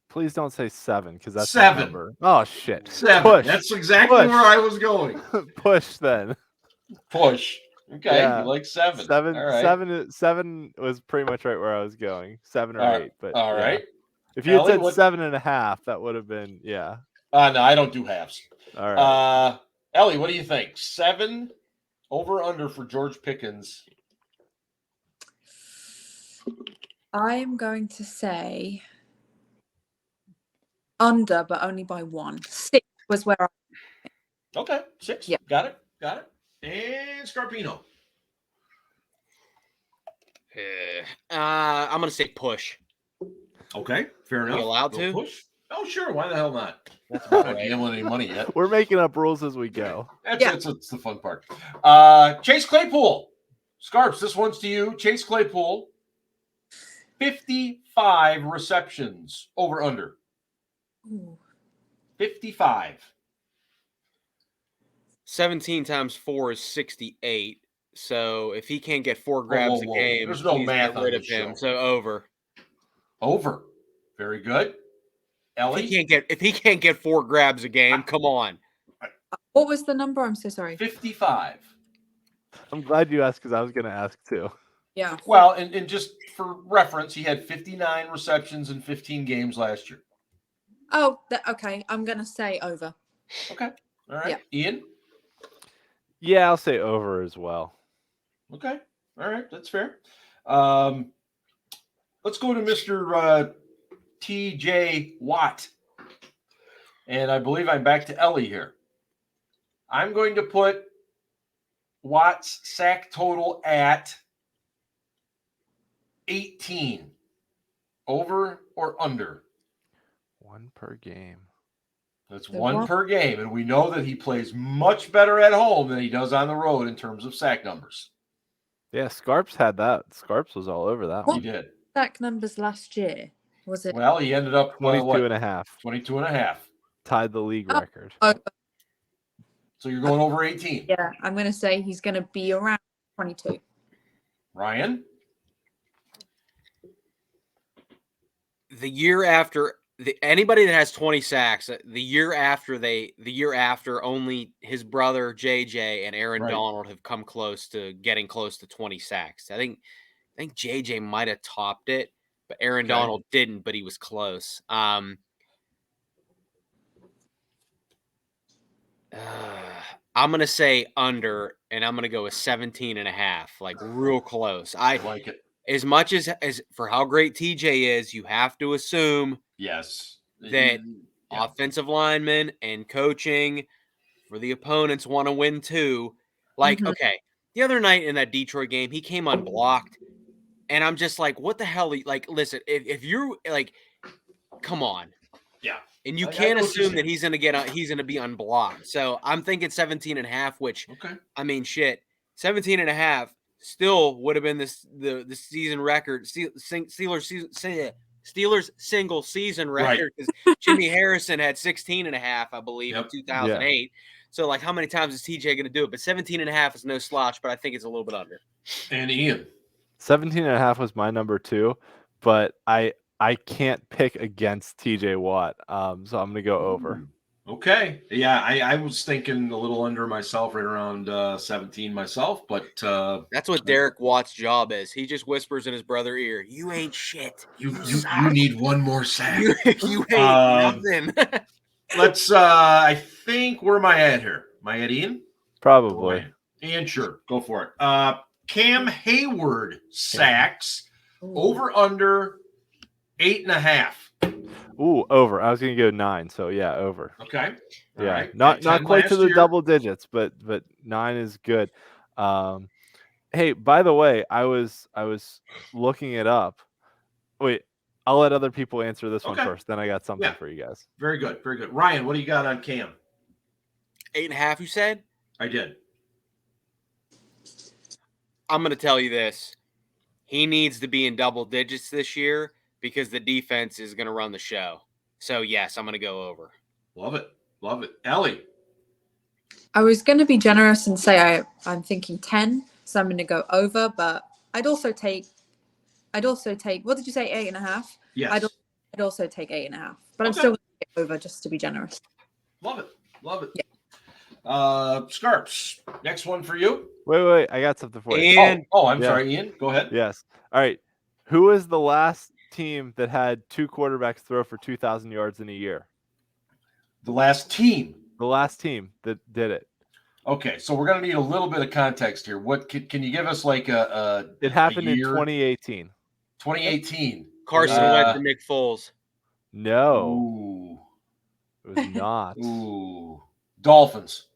Please don't say 7 because that's 7. Number. Oh shit. 7. Push. That's exactly where I was going. Push then. Push. Okay, yeah. You like 7. 7. All right. 7 was pretty much right where I was going. 7 or 8. But all right. If you had said 7.5, that would have been No, I don't do halves. All right. Ellie, what do you think? 7 over under for George Pickens. I'm going to say under, but only by 1. 6 was where I. Okay, 6. Yeah. Got it. And Scarpino. I'm gonna say push. Okay, fair enough. Are you allowed to push? Oh, sure. Why the hell not? That's not gambling any money yet. We're making up rules as we go. That's the fun part. Chase Claypool. Scarps, this one's to you. Chase Claypool. 55 receptions over under. Ooh. 55. 17 times 4 is 68. So if he can't get 4 grabs a game, there's no math on of him. So over. Over. Very good. Ellie? If he can't get 4 grabs a game, come on. What was the number? I'm so sorry. 55. I'm glad you asked because I was going to ask too. Yeah. Well, and just for reference, he had 59 receptions in 15 games last year. Oh, okay. I'm going to say over. Okay. All right. Yeah. Ian? Yeah, I'll say over as well. Okay. All right. That's fair. Let's go to Mr. TJ Watt. And I believe I'm back to Ellie here. I'm going to put Watt's sack total at 18. Over or under? 1 per game. That's 1 per game. And we know that he plays much better at home than he does on the road in terms of sack numbers. Yeah, Scarps had that. Scarps was all over that one. He did. Sack numbers last year, was it? Well, he ended up 22 and a half. 22 and a half. Tied the league record. So you're going over 18. Yeah, I'm going to say he's going to be around 22. Ryan? The year after anybody that has 20 sacks, the year after only his brother JJ and Aaron Donald have come close to getting close to 20 sacks. I think JJ might have topped it, but Aaron Donald didn't, but he was close. I'm going to say under, and I'm going to go with 17 and a half, like real close. I like it. As much as for how great TJ is, you have to assume that offensive linemen and coaching for the opponents want to win too. Like, okay, the other night in that Detroit game, he came unblocked, and I'm just like, what the hell? Like, listen, if you're like, come on. Yeah. And you can't assume that he's going to be unblocked. So I'm thinking 17 and a half, which, I mean, shit, 17 and a half. still would have been the season record, Steelers single season record, because Jimmy Harrison had 16.5, I believe, in 2008. Yeah. So, like, how many times is TJ going to do it? But 17.5 is no slouch, but I think it's a little bit under. And Ian? 17.5 was my number 2, but I can't pick against TJ Watt, so I'm going to go over. Okay. Yeah, I was thinking a little under myself, right around 17 myself, but that's what Derek Watt's job is. He just whispers in his brother's ear, "You ain't shit. You need one more sack. You ain't nothing." Let's I think, where am I at here? Am I at Ian? Probably. Ian, sure. Go for it. Cam Hayward sacks over under 8.5. Ooh, over. I was going to go 9, so yeah, over. Okay. All right. Not quite to the double digits, but 9 is good. Hey, by the way, I was looking it up. Wait, I'll let other people answer this one first. Then I got something for you guys. Very good. Very good. Ryan, what do you got on Cam? 8.5, you said? I did. I'm going to tell you this. He needs to be in double digits this year, because the defense is going to run the show. So, yes, I'm going to go over. Love it. Love it. Ellie? I was going to be generous and say I'm thinking 10, so I'm going to go over, but I'd also take, what did you say, 8.5? Yes. I'd also take 8.5, but I'm still going to go over just to be generous. Love it. Love it. Yeah. Scarps, next one for you. Wait, I got something for you. Ian. I'm sorry, Ian. Go ahead. Yes. All right. Who is the last team that had 2 quarterbacks throw for 2,000 yards in a year? The last team that did it. Okay, so we're going to need a little bit of context here. What can you give us, like it happened in 2018. 2018. Carson Wentz and Nick Foles. No. Ooh. It was not. Ooh. Dolphins.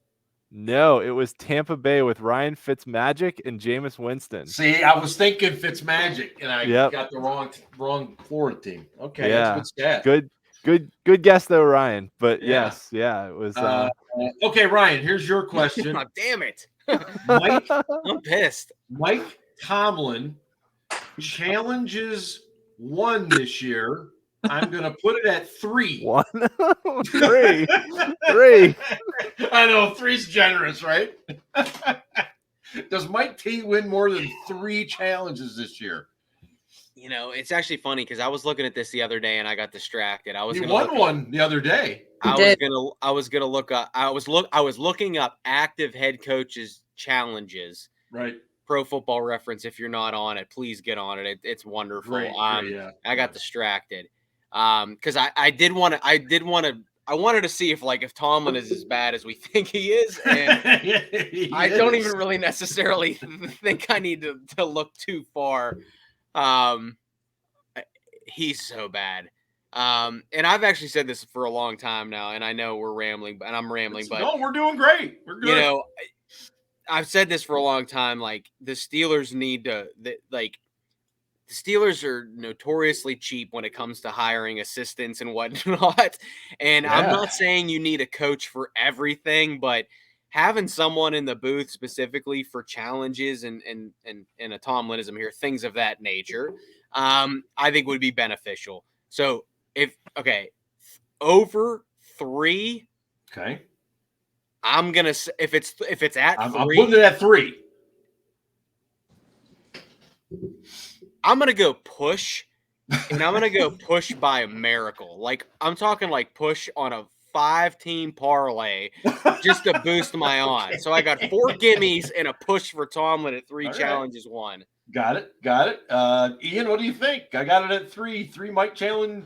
No, it was Tampa Bay with Ryan Fitzmagic and Jameis Winston. See, I was thinking Fitzmagic, and I got the wrong Florida team. Okay, that's good stat. Good guess though, Ryan. But yes, it was. Okay, Ryan, here's your question. Oh, damn it, Mike. I'm pissed. Mike Tomlin challenges 1 this year. I'm going to put it at 3. 1? 3. 3. I know, 3's generous, right? Does Mike T win more than 3 challenges this year? You know, it's actually funny because I was looking at this the other day and I got distracted. He won one the other day. I was gonna look up. I was looking up active head coaches challenges. Right. Pro Football Reference. If you're not on it, please get on it. It's wonderful. Right, I got distracted. Because I wanted to see if Tomlin is as bad as we think he is, and I don't even really necessarily think I need to look too far. He's so bad. And I've actually said this for a long time now, and I know we're rambling, and I'm rambling, but no, we're doing great. We're good. You know, I've said this for a long time. Like, the Steelers the Steelers are notoriously cheap when it comes to hiring assistants and whatnot. And I'm not saying you need a coach for everything, but having someone in the booth specifically for challenges and a Tomlinism here, things of that nature, I think would be beneficial. So over 3. Okay. I'm gonna if it's at 3. I'm putting it at 3. I'm going to go push, and I'm going to go push by a miracle. Like, I'm talking like push on a 5-team parlay just to boost my odds. So I got 4 gimmies and a push for Tomlin at 3 challenges won. Got it. Ian, what do you think? I got it at 3. 3 Mike Tomlin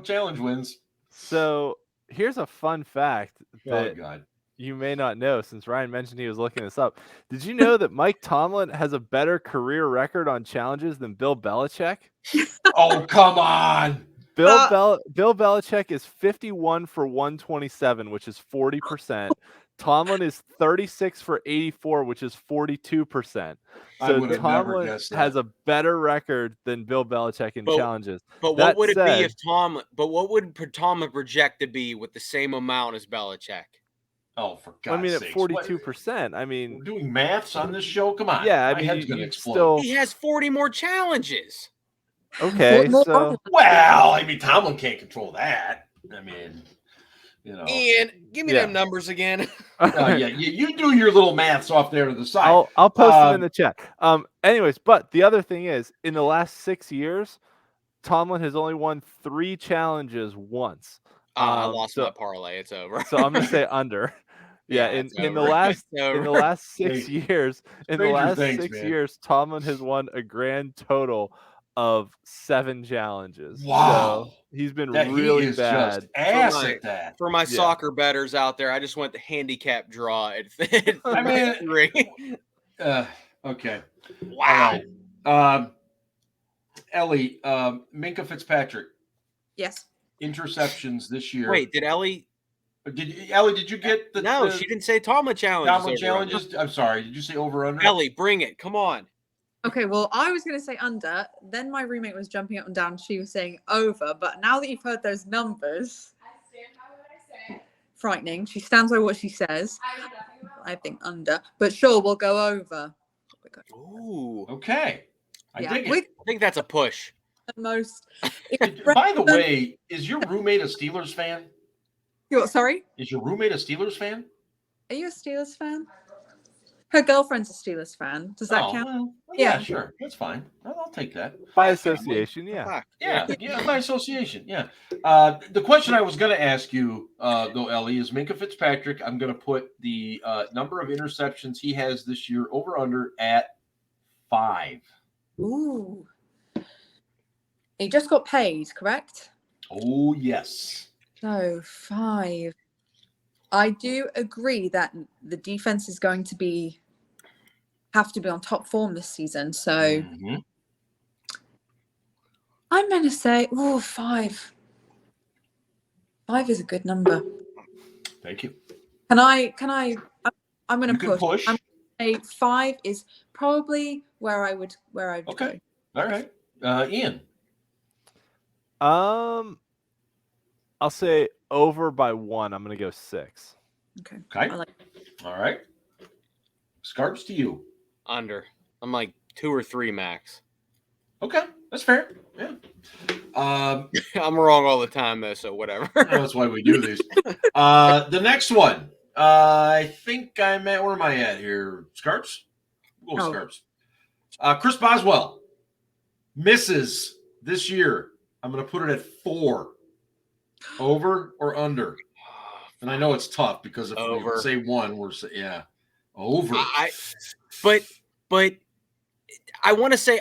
challenge wins. So here's a fun fact that you may not know, since Ryan mentioned he was looking this up. Did you know that Mike Tomlin has a better career record on challenges than Bill Belichick? Oh, come on. Bill Belichick is 51 for 127, which is 40%. Tomlin is 36 for 84, which is 42%. So Tomlin has a better record than Bill Belichick in challenges. But what would it be if Tomlin? But what would Tomlin project to be with the same amount as Belichick? Oh, for I God's mean, at sakes. 42%. I We're mean, doing maths on this show? Come on. yeah, I My mean, head's going to you explode. still He has 40 more challenges. okay. More So Well, I mean, Tomlin can't control that. I mean, you know. Ian, give me them numbers again. Yeah, you do your little maths off there to the side. I'll post them in the chat. Anyways, but the other thing is, in the last 6 years, Tomlin has only won 3 challenges once. I lost my parlay. It's over. So I'm gonna say under. Yeah, in the last 6 years, Tomlin has won a grand total of 7 challenges. Wow. So he's been That really he is bad. just ass at that. For my soccer bettors out there, I just went the handicap draw at I mean, 3. Okay. Wow. All right. Ellie, Minka Fitzpatrick. Yes. Interceptions this year. Wait, did Ellie? Did you get the? No, she didn't say Tomlin challenges. Tomlin challenges. I'm sorry. Did you say over under? Ellie, bring it. Come on. Okay, well, I was going to say under. Then my roommate was jumping up and down. She was saying over. But now that you've heard those numbers, I stand by what I say. frightening. She stands by what she says. I think under. But sure, we'll go over. Ooh. Okay. I dig it. I think that's a push. The most. By the way, is your roommate a Steelers fan? Sorry? Is your roommate a Steelers fan? Are you a Steelers fan? Her girlfriend's a Steelers fan. Does that count? Well, yeah, sure. That's fine. I'll take that. By association, yeah. Yeah, by association, yeah. The question I was going to ask you, though, Ellie, is Minka Fitzpatrick. I'm going to put the number of interceptions he has this year over under at 5. Ooh. He just got paid, correct? Oh, yes. So 5. I do agree that the defense is going to have to be on top form this season. So I'm going to say, 5. 5 is a good number. Thank you. I'm going to push. I'm going to say 5 is probably where I would okay. Go. All right. Ian. I'll say over by 1. I'm going to go 6. Okay. All right. Scarps to you. Under. I'm like 2 or 3 max. Okay. That's fair. Yeah. I'm wrong all the time, though, so whatever. That's why we do these. The next one. I think I'm at, where am I at here? Scarps? Scarps. Chris Boswell misses this year. I'm going to put it at 4. Over or under? And I know it's tough because if we say 1, we're saying, over. But I want to say,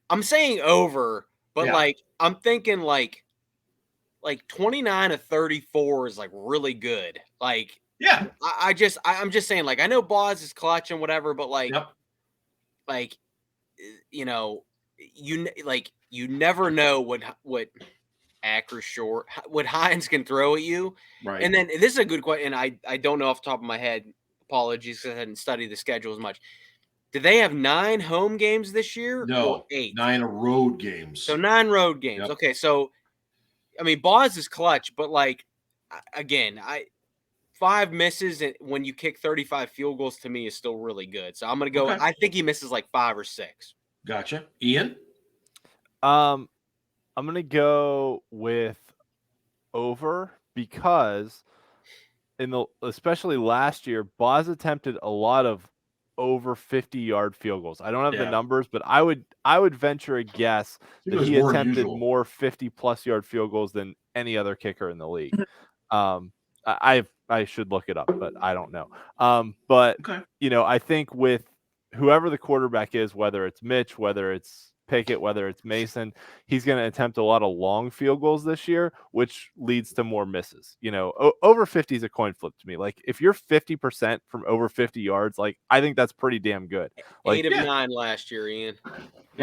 I'm saying over, but I'm thinking like 29 to 34 is like really good. Like, yeah, I'm just saying, like, I know Boz is clutch and whatever, but you never know what Acrisure, what Hines can throw at you. Right. And then this is a good question. And I don't know off the top of my head. Apologies, because I hadn't studied the schedule as much. Did they have 9 home games this year? No, or 8? 9 road games. So 9 road games. Yep. Okay, so I mean, Boz is clutch, but like again, 5 misses when you kick 35 field goals to me is still really good. So I'm gonna go. I think he misses like 5 or 6. Gotcha. Ian. I'm gonna go with over because especially last year, Boz attempted a lot of over 50-yard field goals. I don't have the numbers, but I would venture a guess that he attempted more 50+ yard field goals than any other kicker in the league. I should look it up, but I don't know. But I think with whoever the quarterback is, whether it's Mitch, whether it's Pickett, whether it's Mason, he's going to attempt a lot of long field goals this year, which leads to more misses. Over 50 is a coin flip to me. Like if you're 50% from over 50 yards, like I think that's pretty damn good. Like 8 of 9 last year, Ian.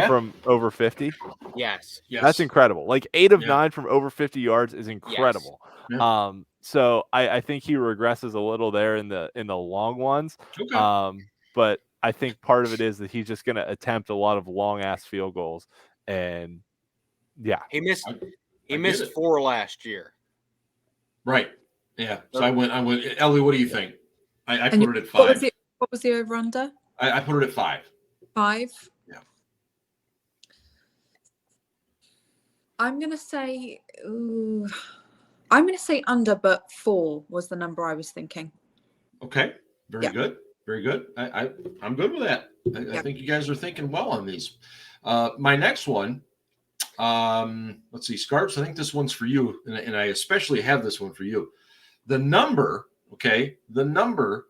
From over 50. Yes. That's incredible. Like 8 of 9 from over 50 yards is incredible. Yes. Yeah. So I think he regresses a little there in the long ones. Okay. But I think part of it is that he's just going to attempt a lot of long ass field goals, and he missed 4 last year. Right. Yeah. So I went. Ellie, what do you think? I And put it at 5. What was the over under? I put it at 5. 5. Yeah. I'm gonna say. I'm gonna say under, but 4 was the number I was thinking. Okay. Very good. Very good. I'm good with that. I think you guys are thinking well on these. My next one. Let's see, Scarps. I think this one's for you, and I especially have this one for you. The number. Okay. The number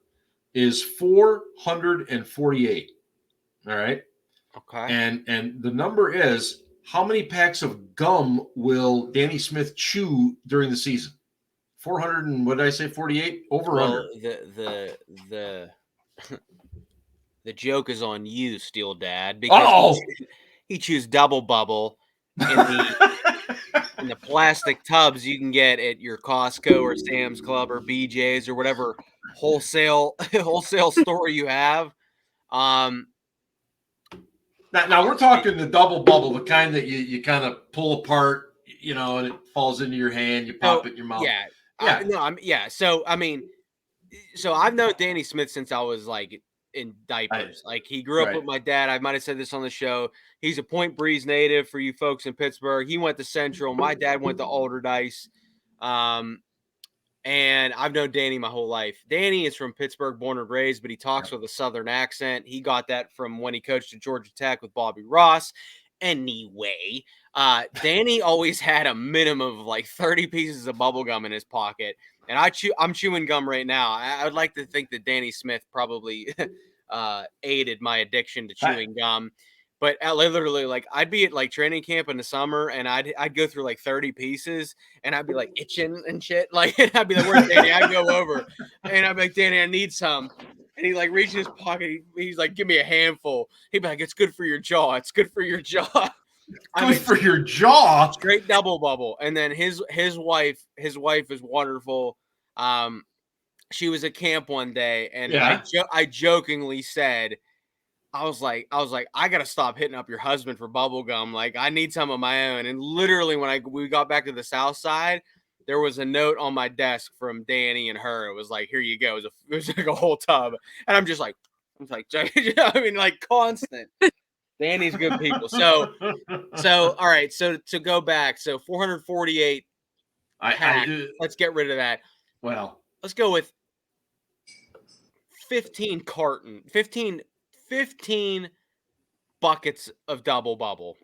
is 448. All right. Okay. And the number is, how many packs of gum will Danny Smith chew during the season? 400 and what did I say? 48 over under. The joke is on you, Steel Dad, because he chews double bubble in the plastic tubs you can get at your Costco or Sam's Club or BJ's or whatever wholesale store you have. Now we're talking the double bubble, the kind that you kind of pull apart, and it falls into your hand. You pop it in your mouth. Yeah. So I've known Danny Smith since I was like in diapers. He grew up with my dad. I might have said this on the show. He's a Point Breeze native for you folks in Pittsburgh. He went to Central. My dad went to Alderdice. And I've known Danny my whole life. Danny is from Pittsburgh, born and raised, but he talks with a Southern accent. He got that from when he coached at Georgia Tech with Bobby Ross. Anyway, Danny always had a minimum of like 30 pieces of bubble gum in his pocket. And I'm chewing gum right now. I would like to think that Danny Smith probably aided my addiction to chewing gum. But literally, I'd be at training camp in the summer, and I'd go through 30 pieces, and I'd be itching and shit. And I'd be like, "Where's Danny?" I'd go over, and I'd be like, "Danny, I need some." And he reaches in his pocket. He's like, "Give me a handful." He'd be like, "It's good for your jaw. It's good for your jaw." For your jaw. Straight double bubble. And then his wife is wonderful. She was at camp one day, and I jokingly said, I was like, I gotta stop hitting up your husband for bubble gum. I need some of my own. And literally, when we got back to the South Side, there was a note on my desk from Danny and her. It was like, "Here you go." It was like a whole tub, and I'm constant. Danny's good people. So all right. So to go back, so 448. Let's get rid of that. Well, let's go with 15 buckets of double bubble.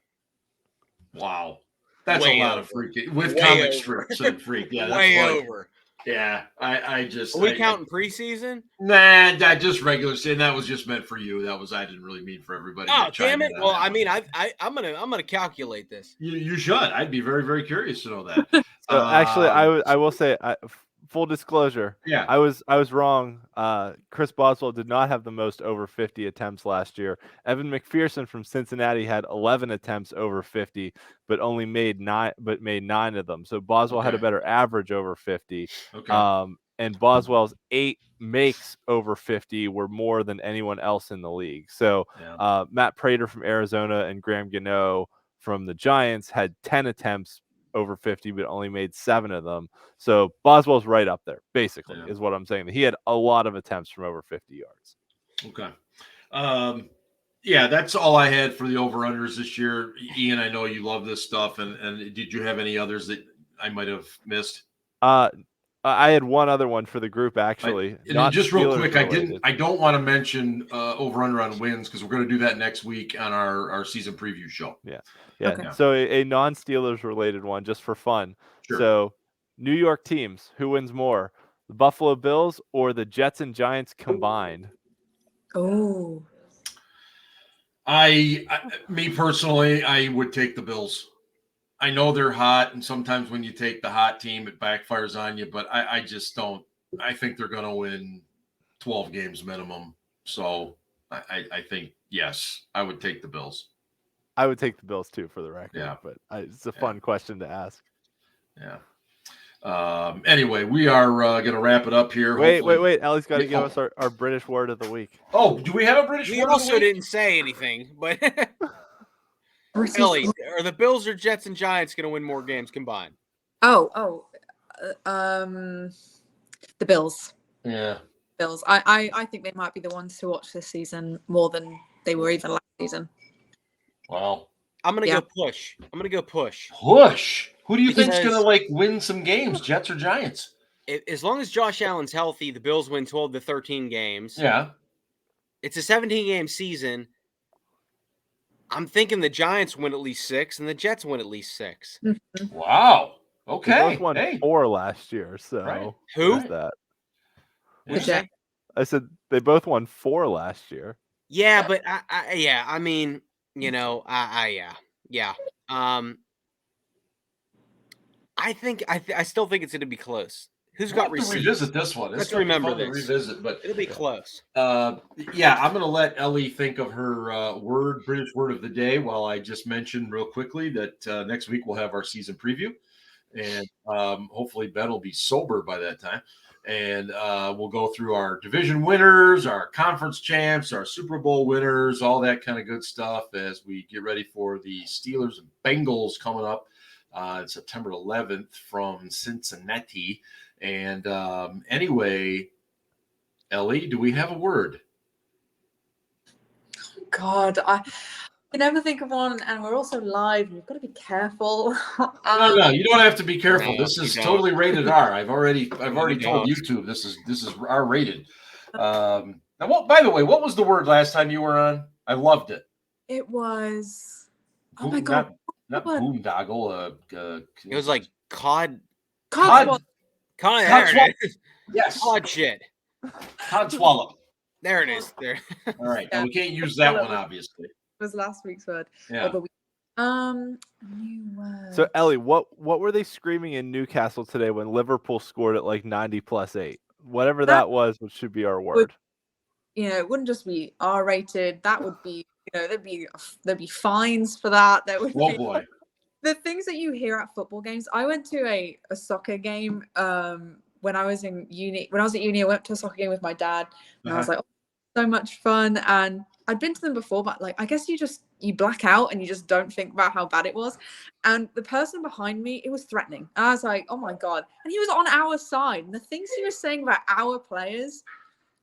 Wow. That's a lot of freaking with comic strips and freak. Yeah, that's way over. Yeah, I just. Are we counting preseason? Nah, I just regular season. That was just meant for you. I didn't really mean for everybody. Oh, damn it! Well, I'm gonna calculate this. You should. I'd be very, very curious to know that. Actually, I will say, full disclosure. Yeah, I was wrong. Chris Boswell did not have the most over 50 attempts last year. Evan McPherson from Cincinnati had 11 attempts over 50, but only made 9 of them. So Boswell had a better average over 50. Okay. And Boswell's 8 makes over 50 were more than anyone else in the league. So Matt Prater from Arizona and Graham Gano from the Giants had 10 attempts over 50, but only made 7 of them. So Boswell's right up there, basically, is what I'm saying. He had a lot of attempts from over 50 yards. Okay. Yeah, that's all I had for the over-unders this year. Ian, I know you love this stuff. And did you have any others that I might have missed? I had one other one for the group, actually. Just real quick, I don't want to mention over-under on wins because we're going to do that next week on our season preview show. Yeah. Okay. So a non-Steelers related one, just for fun. Sure. So New York teams, who wins more, the Buffalo Bills or the Jets and Giants combined? Oh. Me personally, I would take the Bills. I know they're hot, and sometimes when you take the hot team, it backfires on you, but I just don't. I think they're going to win 12 games minimum. So I think, yes, I would take the Bills. I would take the Bills too, for the record. Yeah. But it's a fun question to ask. Yeah. Anyway, we are going to wrap it up here. Wait. Ellie's got to give us our British word of the week. Oh, do we have a British word of the week? We also didn't say anything, but Ellie, are the Bills or Jets and Giants going to win more games combined? The Bills. Yeah. Bills. I think they might be the ones to watch this season more than they were even last season. Wow. I'm gonna go push. Push. Who do you think's Because- gonna win some games, Jets or Giants? As long as Josh Allen's healthy, the Bills win 12 to 13 games. Yeah. It's a 17-game season. I'm thinking the Giants win at least 6 and the Jets win at least 6. Wow. They Okay. both won Hey. 4 last year, so Right. Who? there's that. The Jets. I said they both won 4 last year. Yeah, but I mean, yeah. I still think it's going to be close. Who's got We'll have to receivers? revisit this one. Let's It's gonna be remember fun to this. revisit, but It'll be close. I'm going to let Ellie think of her British word of the day while I just mention real quickly that next week we'll have our season preview. And hopefully Ben will be sober by that time. And we'll go through our division winners, our conference champs, our Super Bowl winners, all that kind of good stuff as we get ready for the Steelers and Bengals coming up on September 11th from Cincinnati. And anyway, Ellie, do we have a word? God, I can never think of one, and we're also live. You've got to be careful. No, you don't have to be careful. No, This is you don't. totally rated R. I've already told don't. YouTube this is R rated. Now, by the way, what was the word last time you were on? I loved it. It was. Oh my God! not what? boondoggle. It was like cod. Codswallop. There it is. Yes, Cod shit. codswallop. There it is. There. All right, now we can't use that one, obviously. Was last week's word. Yeah. New word. So Ellie, what were they screaming in Newcastle today when Liverpool scored at like 90+8? Whatever that was, which should be our word. It wouldn't just be R-rated. That would be, there'd be fines for that. There would Oh be boy. the things that you hear at football games. I went to a soccer game when I was in uni. When I was at uni, I went to a soccer game with my dad, and I was like, oh, so much fun. And I'd been to them before, but like, I guess you black out and you just don't think about how bad it was. And the person behind me, it was threatening. And I was like, oh my God. And he was on our side. And the things he was saying about our players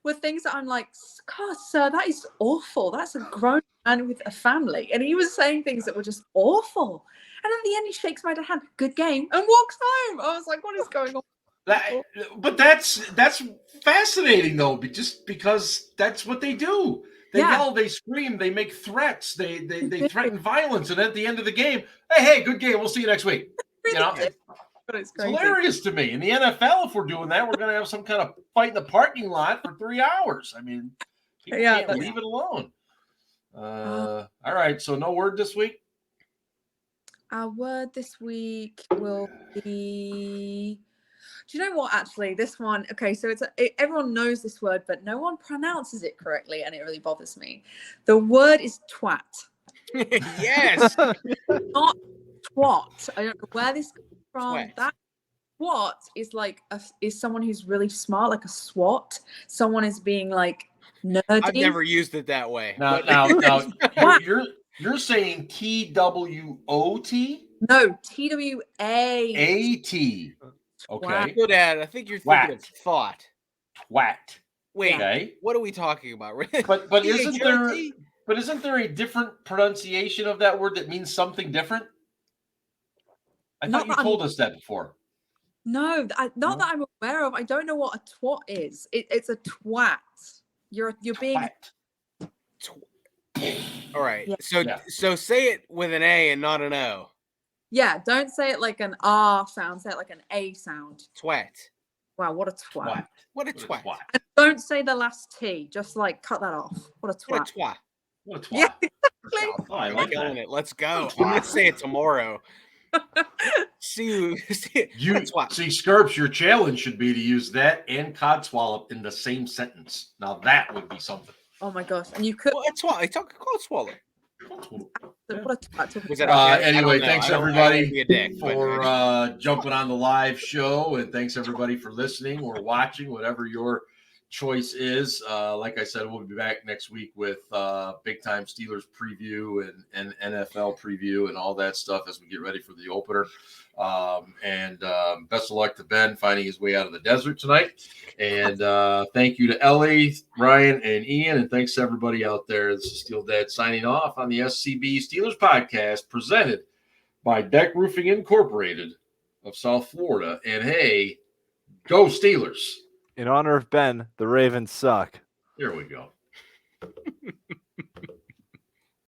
were things that I'm like, God, sir, that is awful. That's a grown man with a family. And he was saying things that were just awful. And at the end, he shakes my hand, good game, and walks home. I was like, what is going on? But that's fascinating though, just because that's what they do. They yell, they scream, they make threats, they threaten violence, and at the end of the game, hey, good game. We'll see you next week. It's hilarious to me. In the NFL, if we're doing that, we're going to have some kind of fight in the parking lot for 3 hours. I mean, people can't leave it alone. All right, so no word this week? Our word this week will be... Do you know what, actually? This one, okay, so everyone knows this word, but no one pronounces it correctly, and it really bothers me. The word is twat. Yes. Not twat. I don't know where this comes from. Twat. That twat is like is someone who's really smart, like a SWAT. Someone is being like nerdy. I've never used it that way. Now you're saying TWOT? No, TWA. AT. Okay. Good at it. I think you're thinking of thought. Twat. Wait, okay. What are we talking about? But isn't there a different pronunciation of that word that means something different? I thought you told us that before. No, not that I'm aware of. I don't know what a twat is. It's a twat. You're being. All right. Yeah. So say it with an A and not an O. Yeah, don't say it like an R sound. Say it like an A sound. Twat. Wow, what a twat. What a twat. And don't say the last T. Just like cut that off. What a twat. What a twat. What a twat. Yeah, exactly. Oh, I like Killing that. it. Let's go. Let's say it tomorrow. See, Skirps, your challenge should be to use that and codswallop in the same sentence. Now that would be something. Oh my gosh. And you could. Well, it's what I talk called swallow. What a twat. Anyway, thanks everybody for jumping on the live show, and thanks everybody for listening or watching, whatever your choice is. Like I said, we'll be back next week with big time Steelers preview and NFL preview and all that stuff as we get ready for the opener. Best of luck to Ben finding his way out of the desert tonight. And thank you to Ellie, Ryan, and Ian. And thanks to everybody out there. This is Steel Dad signing off on the SCB Steelers Podcast presented by DEK Roofing Incorporated of South Florida. And hey, go Steelers. In honor of Ben, the Ravens suck. Here we go.